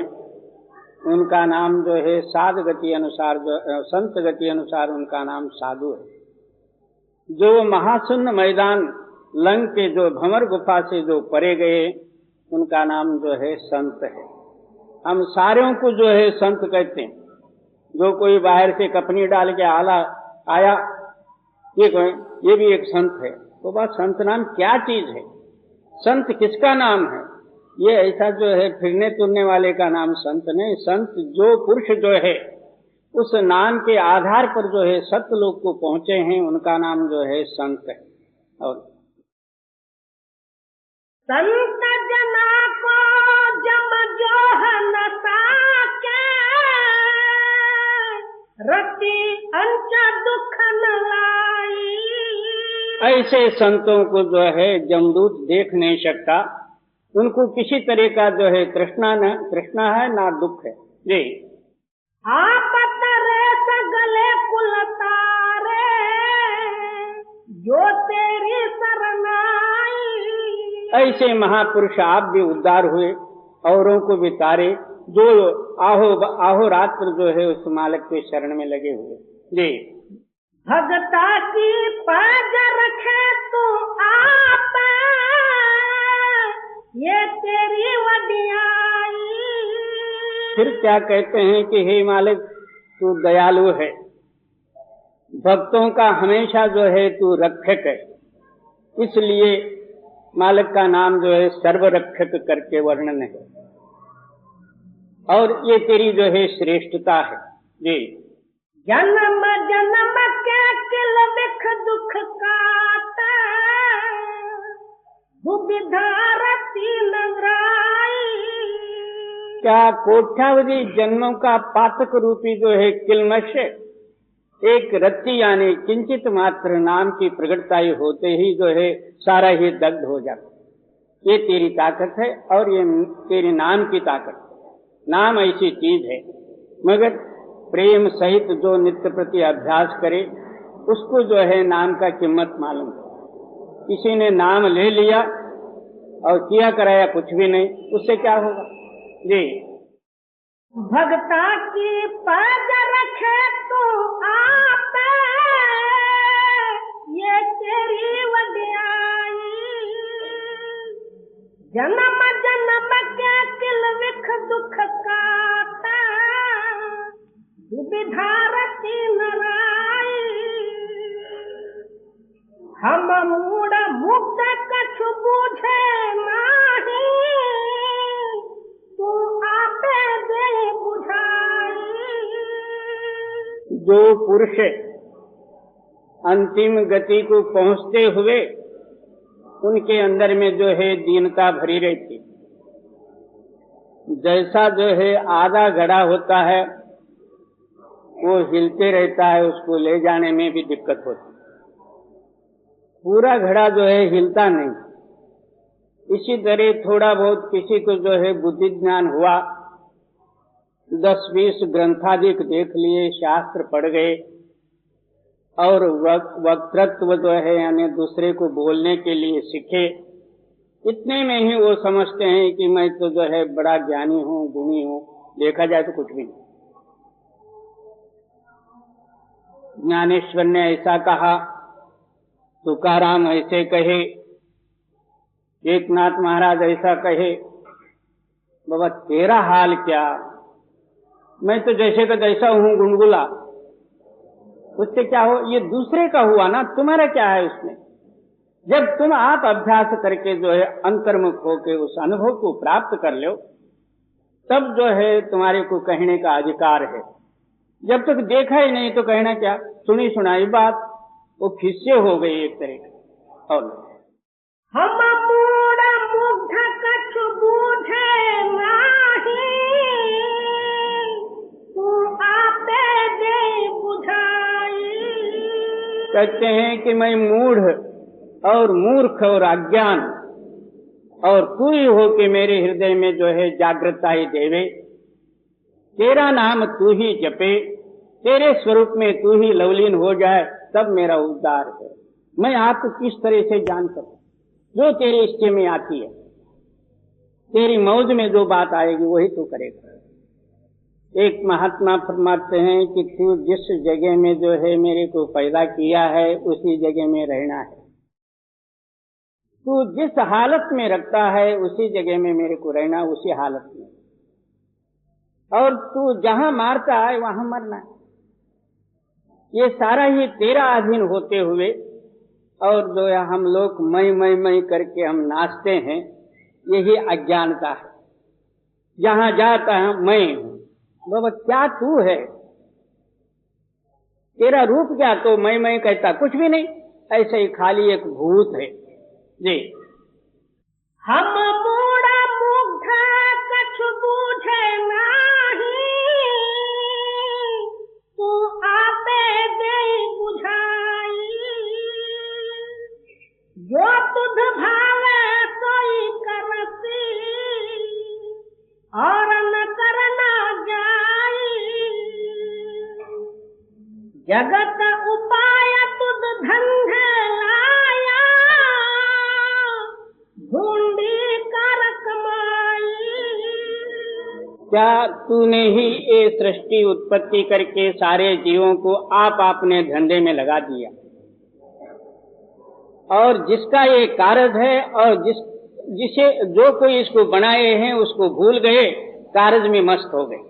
Speaker 3: उनका नाम जो है साध गति अनुसार जो संत गति अनुसार उनका नाम साधु है। जो महाशून्य मैदान लंग के जो भंवर गुफा से जो परे गए, उनका नाम जो है संत है। हम सारों को जो है संत कहते हैं। जो कोई बाहर से कपनी डाल के आया ये भी एक संत है, तो बात संत नाम क्या चीज है, संत किसका नाम है? ये ऐसा जो है फिरने तुरने वाले का नाम संत नहीं। संत जो पुरुष जो है उस नाम के आधार पर जो है सतलोक को पहुंचे हैं, उनका नाम जो है संत है। और
Speaker 2: संत जना को जम जो हनता के, रति अंच दुख न लाई।
Speaker 3: ऐसे संतों को जो है जमदूत देख नहीं सकता, उनको किसी तरह का जो है तृष्णा है ना दुख है जी।
Speaker 2: आप तरे सगले कुल तारे, जो तेरी शरणाई।
Speaker 3: ऐसे महापुरुष आप भी उद्धार हुए, औरों को भी तारे, जो आहो रात्र जो है उस मालिक के शरण में लगे हुए जी।
Speaker 2: भगता की पाज रखे तू आप, ये तेरी वडियाई।
Speaker 3: फिर क्या कहते हैं कि हे मालिक तू दयालु है, भक्तों का हमेशा जो है तू रक्षक है, इसलिए मालिक का नाम जो है सर्वरक्षक करके वर्णन है, और ये तेरी जो है श्रेष्ठता है जी।
Speaker 2: जन्म जन्म के किल विख दुख काटा, दुविधारती नगराई।
Speaker 3: क्या कोट्यावधि जन्मों का पातक रूपी जो है किलमश, एक रत्ती यानी किंचित मात्र नाम की प्रगटताई होते ही जो है सारा ही दग्ध हो जाता। ये तेरी ताकत है और ये तेरे नाम की ताकत। नाम ऐसी चीज है, मगर प्रेम सहित जो नित्य प्रति अभ्यास करे उसको जो है नाम का कीमत मालूम। किसी ने नाम ले लिया और किया कराया कुछ भी नहीं, उससे क्या होगा जी।
Speaker 2: भगता की पाज रखे तू आप, ये तेरी वडियाई। जन्म जन्म के किल विख दुख काटा, दुविधारती नराई। हम मूढ़ मुक्त कछु बूझे नाही, तू आपे दे बुझाई।
Speaker 3: जो पुरुष अंतिम गति को पहुंचते हुए उनके अंदर में जो है दीनता भरी रहती, जैसा जो है आधा घड़ा होता है वो हिलते रहता है, उसको ले जाने में भी दिक्कत होती, पूरा घड़ा जो है हिलता नहीं। इसी तरह थोड़ा बहुत किसी को जो है बुद्धि ज्ञान हुआ, 10-20 ग्रंथादिक देख लिए, शास्त्र पढ़ गए और वक्तृत्व जो है यानी दूसरे को बोलने के लिए सीखे, इतने में ही वो समझते हैं कि मैं तो जो है बड़ा ज्ञानी हूँ, गुणी हूँ। देखा जाए तो कुछ भी नहीं। ज्ञानेश्वर ने ऐसा कहा, तुकाराम ऐसे कहे, एकनाथ महाराज ऐसा कहे। बाबा तेरा हाल क्या? मैं तो जैसे का जैसा हूँ गुनगुला, उससे क्या हो? ये दूसरे का हुआ ना, तुम्हारा क्या है उसमें? जब तुम आप अभ्यास करके जो है अंतर्मुख होके उस अनुभव को प्राप्त कर लो, तब जो है तुम्हारे को कहने का अधिकार है। जब तक देखा ही नहीं तो कहना क्या? सुनी सुनाई बात वो फिस्से हो गई एक तरह की। और
Speaker 2: हम मूढ़ मुग्ध कछु बूझे नाही, तू आपे दे बुझाई।
Speaker 3: कहते हैं कि मैं मूढ़ और मूर्ख और अज्ञान, और तू ही हो कि मेरे हृदय में जो है जागृतता ही देवे, तेरा नाम तू ही जपे, तेरे स्वरूप में तू ही लवलीन हो जाए, तब मेरा उद्धार है। मैं आपको किस तरह से जान सकूं? जो तेरे इच्छे में आती है, तेरी मौज में जो बात आएगी वही तू करेगा। एक महात्मा फरमाते हैं कि तू जिस जगह में जो है मेरे को पैदा किया है उसी जगह में रहना है, तू जिस हालत में रखता है उसी जगह में मेरे को रहना, उसी हालत में, और तू जहां मारता है वहां मरना है। ये सारा ही तेरा अधीन होते हुए, और जो है हम लोग मैं करके हम नाचते हैं, यही अज्ञानता है। जहां जाता है मैं हूं। बाबा क्या तू है? तेरा रूप क्या? तो मैं कहता कुछ भी नहीं, ऐसे ही खाली एक भूत है जी।
Speaker 2: हम मूढ़ मुग्ध कछु बूझे नाही, तू जगत उपाय तुद धंधे लाया, ढूंढी कर कमाई।
Speaker 3: क्या तूने ही ये सृष्टि उत्पत्ति करके सारे जीवों को आप अपने धंधे में लगा दिया, और जिसका ये कार्य है और जिसे जो कोई इसको बनाए हैं उसको भूल गए, कार्य में मस्त हो गए।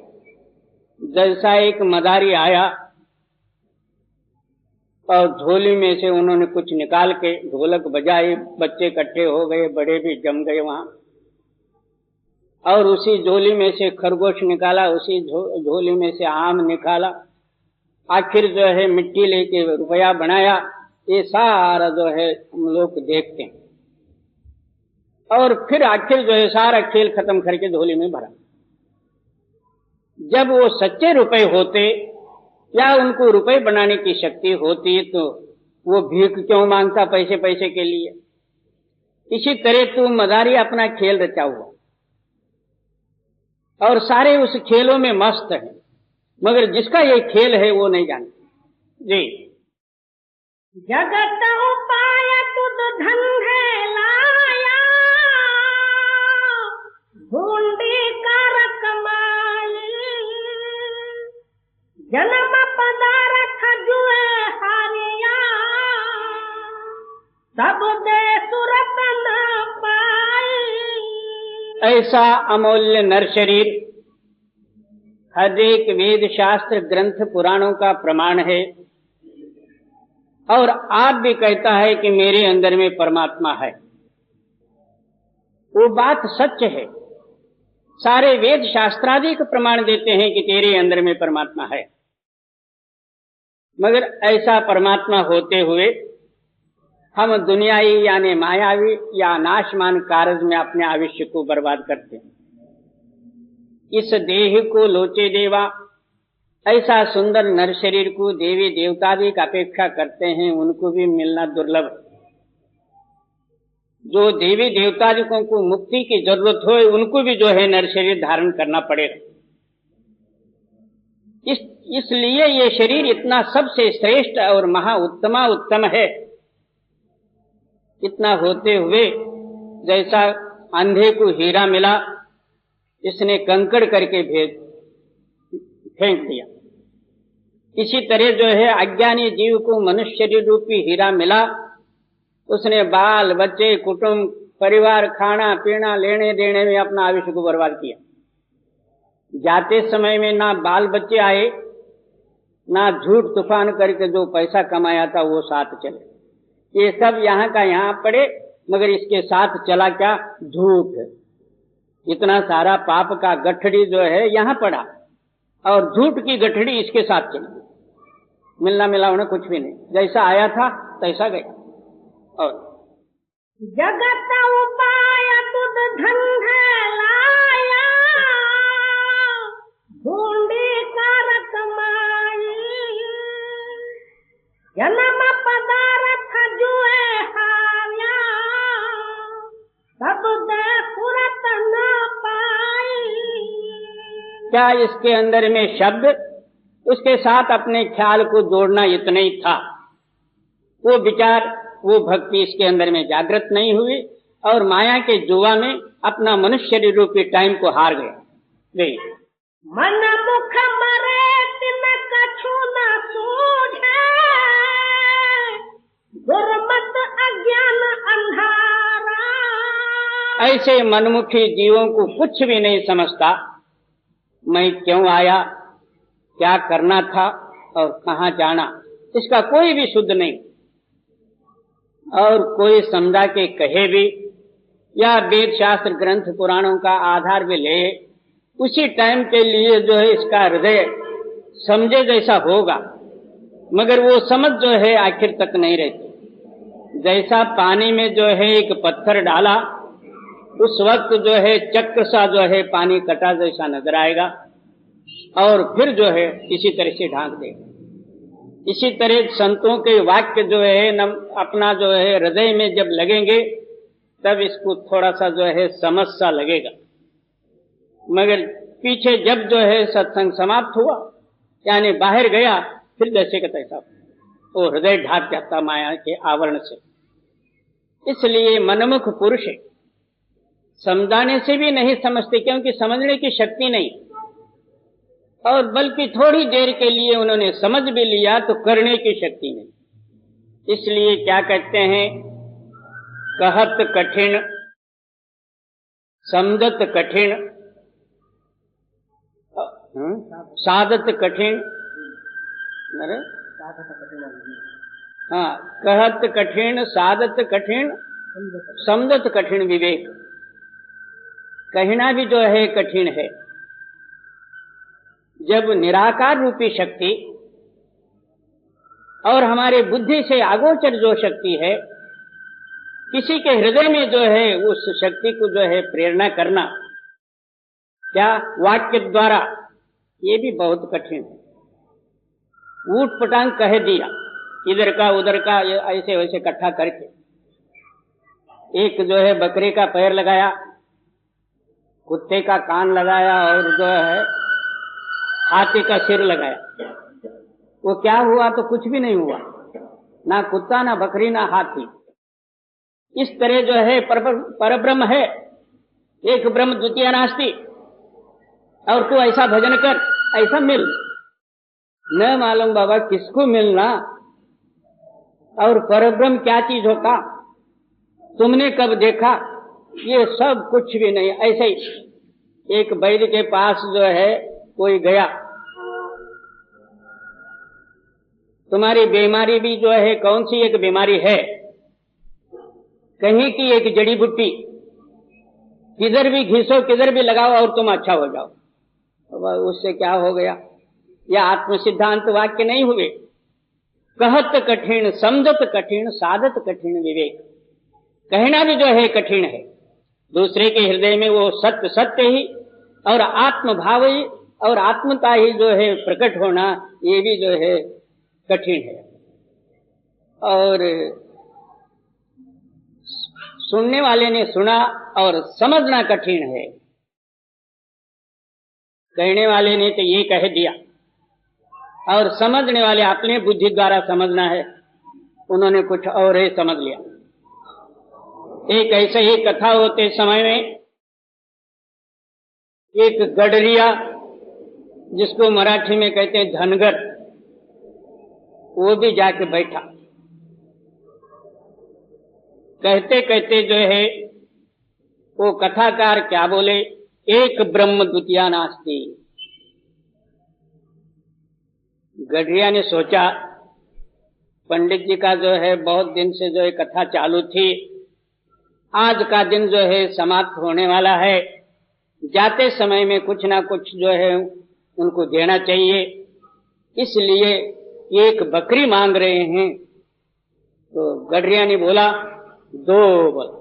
Speaker 3: जैसा एक मदारी आया और झोली में से उन्होंने कुछ निकाल के ढोलक बजाई, बच्चे इकट्ठे हो गए, बड़े भी जम गए वहां, और उसी झोली में से खरगोश निकाला, उसी झोली में से आम निकाला, आखिर जो है मिट्टी लेके रुपया बनाया। ये सारा जो है हम लोग देखते हैं, और फिर आखिर जो है सारा खेल खत्म करके झोली में भरा। जब वो सच्चे रुपए होते या उनको रुपए बनाने की शक्ति होती तो वो भीख क्यों मांगता पैसे पैसे के लिए। इसी तरह तू मदारी अपना खेल रचा हुआ और सारे उस खेलों में मस्त है, मगर जिसका ये खेल है वो नहीं जानते। जी,
Speaker 2: जगत उपाय तुद धंधे लाया, ढूंढी कर कमाई। जन्म पदार्थ जुए हारिया, सब दे सुरत न पाई।
Speaker 3: ऐसा अमूल्य नर शरीर हर एक वेद शास्त्र ग्रंथ पुराणों का प्रमाण है, और आप भी कहता है कि मेरे अंदर में परमात्मा है। वो बात सच है, सारे वेद शास्त्रादि को प्रमाण देते हैं कि तेरे अंदर में परमात्मा है, मगर ऐसा परमात्मा होते हुए हम दुनियाई यानी मायावी या नाशमान कार्य में अपने आयुष्य को बर्बाद करते हैं। इस देह को लोचे देवा, ऐसा सुंदर नर शरीर को देवी देवता भी अपेक्षा करते हैं, उनको भी मिलना दुर्लभ है। जो देवी देवता को मुक्ति की जरूरत हो उनको भी जो है नर शरीर धारण करना पड़ेगा। इसलिए ये शरीर इतना सबसे श्रेष्ठ और महा उत्तम है। इतना होते हुए जैसा अंधे को हीरा मिला, इसने कंकड़ करके फेंक दिया, इसी तरह जो है अज्ञानी जीव को मनुष्य रूपी हीरा मिला, उसने बाल बच्चे कुटुंब परिवार खाना पीना लेने देने में अपना आयुष्य को बर्बाद किया। जाते समय में ना बाल बच्चे आए, ना झूठ तूफान करके जो पैसा कमाया था वो साथ चले। ये सब यहाँ का यहाँ पड़े, मगर इसके साथ चला क्या? झूठ। इतना सारा पाप का गठड़ी जो है यहाँ पड़ा और झूठ की गठड़ी इसके साथ चली। मिलना मिलावना कुछ भी नहीं, जैसा आया था तैसा गया। और
Speaker 2: जगत उपाय तुद धंधे लाया, ढूंढी कर कमाई। जन्म पदार्थ जुए हारिया, सब दे सुरत न पाई।
Speaker 3: क्या इसके अंदर में शब्द, उसके साथ अपने ख्याल को जोड़ना इतना ही था। वो विचार वो भक्ति इसके अंदर में जागृत नहीं हुई और माया के जुआ में अपना मनुष्य रूपी टाइम को हार गया।
Speaker 2: मन मुख मरे तिन कछु न सूझे, दुर्मत अज्ञान अंधारा।
Speaker 3: ऐसे मनमुखी जीवों को कुछ भी नहीं समझता, मैं क्यों आया, क्या करना था और कहाँ जाना, इसका कोई भी शुद्ध नहीं। और कोई समझा के कहे भी या वेद शास्त्र ग्रंथ पुराणों का आधार भी ले, उसी टाइम के लिए जो है इसका हृदय समझे जैसा होगा, मगर वो समझ जो है आखिर तक नहीं रहती। जैसा पानी में जो है एक पत्थर डाला, उस वक्त जो है चक्र सा जो है पानी कटा जैसा नजर आएगा और फिर जो है इसी तरह से ढांक देगा। इसी तरह संतों के वाक्य जो है अपना जो है हृदय में जब लगेंगे तब इसको थोड़ा सा जो है समझ सा लगेगा, मगर पीछे जब जो है सत्संग समाप्त हुआ यानी बाहर गया फिर जैसे का तैसा वो हृदय ढाक जाता माया के आवरण से। इसलिए मनमुख पुरुष समझाने से भी नहीं समझते, क्योंकि समझने की शक्ति नहीं, और बल्कि थोड़ी देर के लिए उन्होंने समझ भी लिया तो करने की शक्ति नहीं। इसलिए क्या कहते हैं, कहत कठिन समझत कठिन साधत कठिन, अरे हाँ, कहत कठिन साधत कठिन समझत कठिन विवेक। कहना भी जो है कठिन है। जब निराकार रूपी शक्ति और हमारे बुद्धि से आगोचर जो शक्ति है, किसी के हृदय में जो है उस शक्ति को जो है प्रेरणा करना, क्या वाक्य द्वारा, ये भी बहुत कठिन है। ऊट पटांग कह दिया, इधर का उधर का ऐसे वैसे इकट्ठा करके। एक जो है बकरे का पैर लगाया, कुत्ते का कान लगाया और जो है हाथी का सिर लगाया। वो क्या हुआ? तो कुछ भी नहीं हुआ, ना कुत्ता ना बकरी ना हाथी। इस तरह जो है परब्रह्म है, एक ब्रह्म द्वितीय नास्ति, और तू ऐसा भजन कर, ऐसा मिल। न मालूम बाबा किसको मिलना, और परब्रह्म क्या चीज होता, तुमने कब देखा, ये सब कुछ भी नहीं। ऐसे ही एक वैद्य के पास जो है कोई गया, तुम्हारी बीमारी भी जो है कौन सी एक बीमारी है, कहीं की एक जड़ी बूटी, किधर भी घिसो किधर भी लगाओ और तुम अच्छा हो जाओ। उससे क्या हो गया? यह आत्म सिद्धांत वाक्य नहीं हुए। कहत कठिन समझत कठिन साधत कठिन विवेक। कहना भी जो है कठिन है, दूसरे के हृदय में वो सत्य सत्य ही और आत्म भाव ही और आत्मता ही जो है प्रकट होना, ये भी जो है कठिन है। और सुनने वाले ने सुना और समझना कठिन है। कहने वाले ने तो ये कह दिया और समझने वाले अपने बुद्धि द्वारा समझना है, उन्होंने कुछ और ही समझ लिया। एक ऐसे ही कथा होते समय में एक गडरिया, जिसको मराठी में कहते हैं धनगर, वो भी जाके बैठा। कहते कहते जो है वो कथाकार क्या बोले, एक ब्रह्म द्वितीया नास्ति। गडरिया ने सोचा, पंडित जी का जो है बहुत दिन से जो है कथा चालू थी, आज का दिन जो है समाप्त होने वाला है, जाते समय में कुछ ना कुछ जो है उनको देना चाहिए, इसलिए एक बकरी मांग रहे हैं। तो गडरिया ने बोला 2 बोला।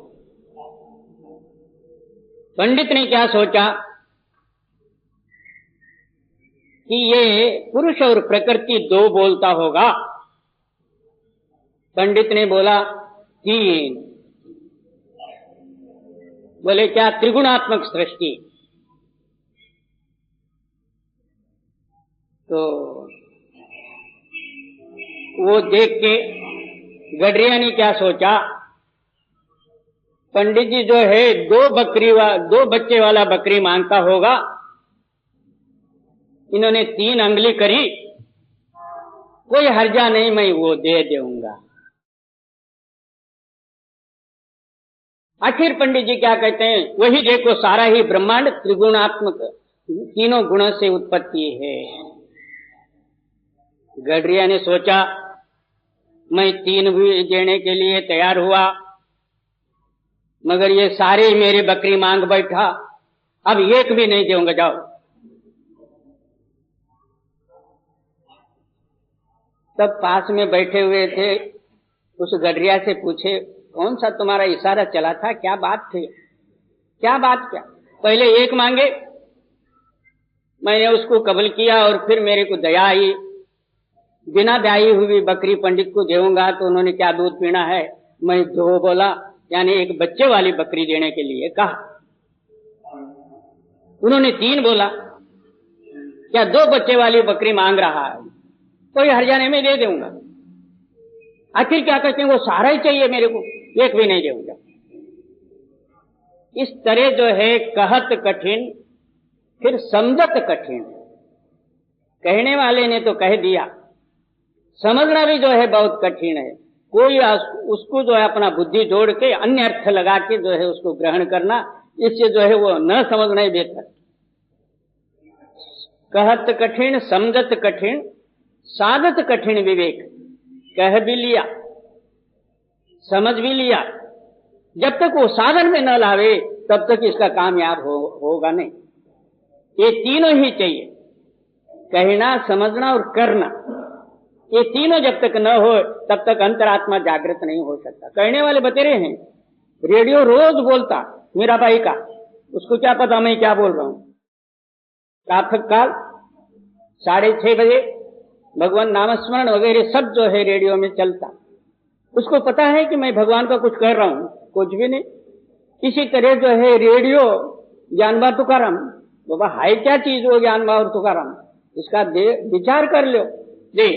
Speaker 3: पंडित ने क्या सोचा कि ये पुरुष और प्रकृति 2 बोलता होगा। पंडित ने बोला 3। बोले क्या? त्रिगुणात्मक सृष्टि। तो वो देख के गडरिया ने क्या सोचा, पंडित जी जो है 2 बच्चे वाला बकरी मांगता होगा, इन्होंने 3 अंगली करी, कोई हर्जा नहीं, मैं वो दे दूंगा। आखिर पंडित जी क्या कहते हैं, वही देखो सारा ही ब्रह्मांड त्रिगुणात्मक 3 गुणों से उत्पत्ति है। गडरिया ने सोचा मैं 3 भी देने के लिए तैयार हुआ, मगर ये सारे मेरे बकरी मांग बैठा, अब एक भी नहीं दूंगा, जाओ। तब पास में बैठे हुए थे उस गडरिया से पूछे, कौन सा तुम्हारा इशारा चला था, क्या बात थी? क्या बात? क्या पहले 1 मांगे, मैंने उसको कबूल किया और फिर मेरे को दया आई, बिना ब्याई हुई बकरी पंडित को देऊंगा तो उन्होंने क्या दूध पीना है, मैं 2 बोला, यानी एक बच्चे वाली बकरी देने के लिए कहा। उन्होंने 3 बोला, क्या 2 बच्चे वाली बकरी मांग रहा है? कोई हरियाणा में दे दूंगा। आखिर क्या कहते हैं, वो सारा ही चाहिए मेरे को, एक भी नहीं दूंगा। इस तरह जो है कहत कठिन फिर समझत कठिन। कहने वाले ने तो कह दिया, समझना भी जो है बहुत कठिन है। कोई उसको जो है अपना बुद्धि जोड़ के अन्य अर्थ लगा के जो है उसको ग्रहण करना, इससे जो है वो न समझना ही बेहतर। कहत कठिन समझत कठिन साधत कठिन विवेक। कह भी लिया समझ भी लिया, जब तक वो साधन में न लावे तब तक इसका कामयाब होगा नहीं। ये तीनों ही चाहिए, कहना समझना और करना। ये तीनों जब तक न हो तब तक अंतरात्मा जागृत नहीं हो सकता। कहने वाले बतेरे हैं, रेडियो रोज बोलता मेरा भाई का, उसको क्या पता मैं क्या बोल रहा हूं। प्रातः काल 6:30 बजे भगवान नामस्मरण वगैरह सब जो है रेडियो में चलता, उसको पता है कि मैं भगवान का कुछ कर रहा हूं, कुछ भी नहीं। इसी तरह जो है रेडियो ज्ञानबा तुकाराम, बाबा हाय क्या चीज हो ज्ञानबा और तुकाराम, इसका विचार कर लो। जी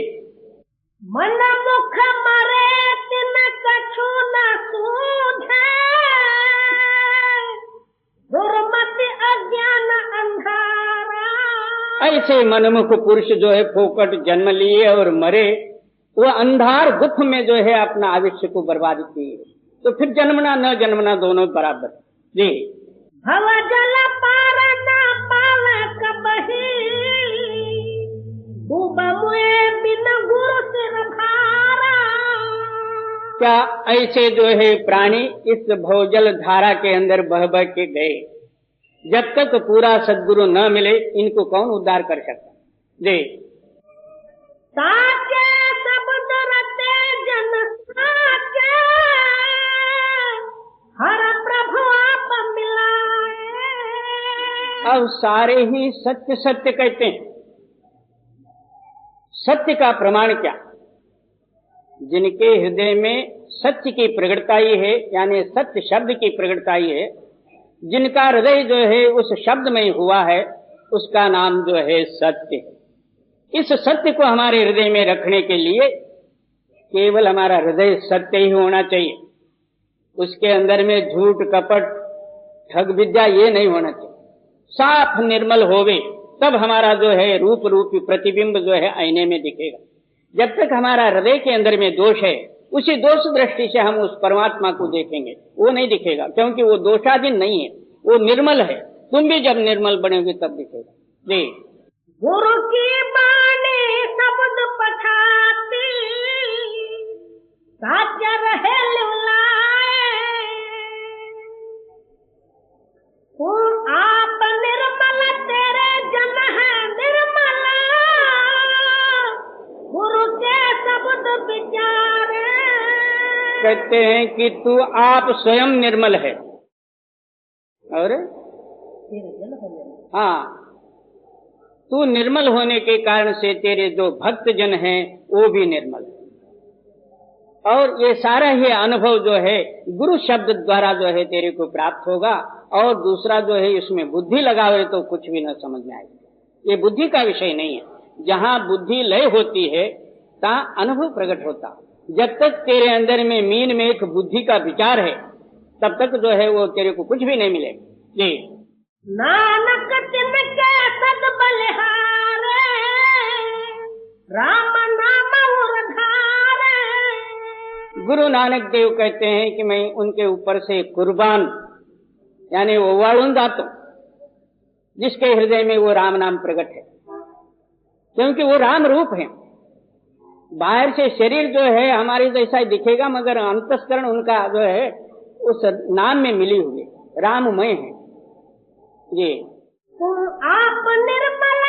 Speaker 2: मन मुख मरे तिन कछु न सूझे, दुर्मति अज्ञान अंधारा।
Speaker 3: ऐसे मनमुख पुरुष जो है फोकट जन्म लिए और मरे, वो अंधार दुख में जो है अपना आयुष्य को बर्बाद किए। तो फिर जन्मना न जन्मना दोनों बराबर। जी
Speaker 2: भव जल पार न पावे कबही, डूब मुए बिन गुरु सिर भारा।
Speaker 3: क्या ऐसे जो है प्राणी इस भवजल धारा के अंदर बह बह के गए, जब तक पूरा सद्गुरु न मिले इनको कौन उद्धार कर सकता। जी
Speaker 2: साचे शब्द रते जन साचे, हर प्रभु आप मिलाए।
Speaker 3: अब सारे ही सत्य सत्य कहते हैं। सत्य का प्रमाण क्या? जिनके हृदय में सत्य की प्रगटताई है, यानी सत्य शब्द की प्रगटताई है, जिनका हृदय जो है उस शब्द में हुआ है, उसका नाम जो है सत्य। इस सत्य को हमारे हृदय में रखने के लिए केवल हमारा हृदय सत्य ही होना चाहिए। उसके अंदर में झूठ कपट ठग विद्या ये नहीं होना चाहिए। साफ निर्मल होवे तब हमारा जो है रूप रूपी प्रतिबिंब जो है आईने में दिखेगा। जब तक हमारा हृदय के अंदर में दोष है, उसी दोष दृष्टि से हम उस परमात्मा को देखेंगे, वो नहीं दिखेगा, क्योंकि वो दोषाधीन नहीं है, वो निर्मल है। तुम भी जब निर्मल बनेगे तब दिखेगा। जी
Speaker 2: गुरु की बाणी शब्द पठाती, साचा रहे लुलाए। आप निर्मल तेरे जन है निर्मला, गुरु के शब्द विचारे।
Speaker 3: कहते हैं कि तू आप स्वयं निर्मल है, और हाँ, तू निर्मल होने के कारण से तेरे जो भक्त जन हैं वो भी निर्मल है। और ये सारा ही अनुभव जो है गुरु शब्द द्वारा जो है तेरे को प्राप्त होगा। और दूसरा जो है इसमें बुद्धि लगावे तो कुछ भी न समझ में आएगा। ये बुद्धि का विषय नहीं है। जहाँ बुद्धि लय होती है तहाँ अनुभव प्रकट होता। जब तक तेरे अंदर में मीन में एक बुद्धि का विचार है तब तक जो है वो तेरे को कुछ भी नहीं मिलेगा। जी
Speaker 2: नानक तिनके सद बलिहारे, राम नाम उरधारे।
Speaker 3: गुरु नानक देव कहते हैं कि मैं उनके ऊपर से कुर्बान यानी वो वाळून जाता हूं, जिसके हृदय में वो राम नाम प्रकट है, क्योंकि वो राम रूप है। बाहर से शरीर जो है हमारे जैसा ही दिखेगा, मगर अंतस्करण उनका जो है उस नाम में मिली हुई राममय है। जी
Speaker 2: आप निर्मल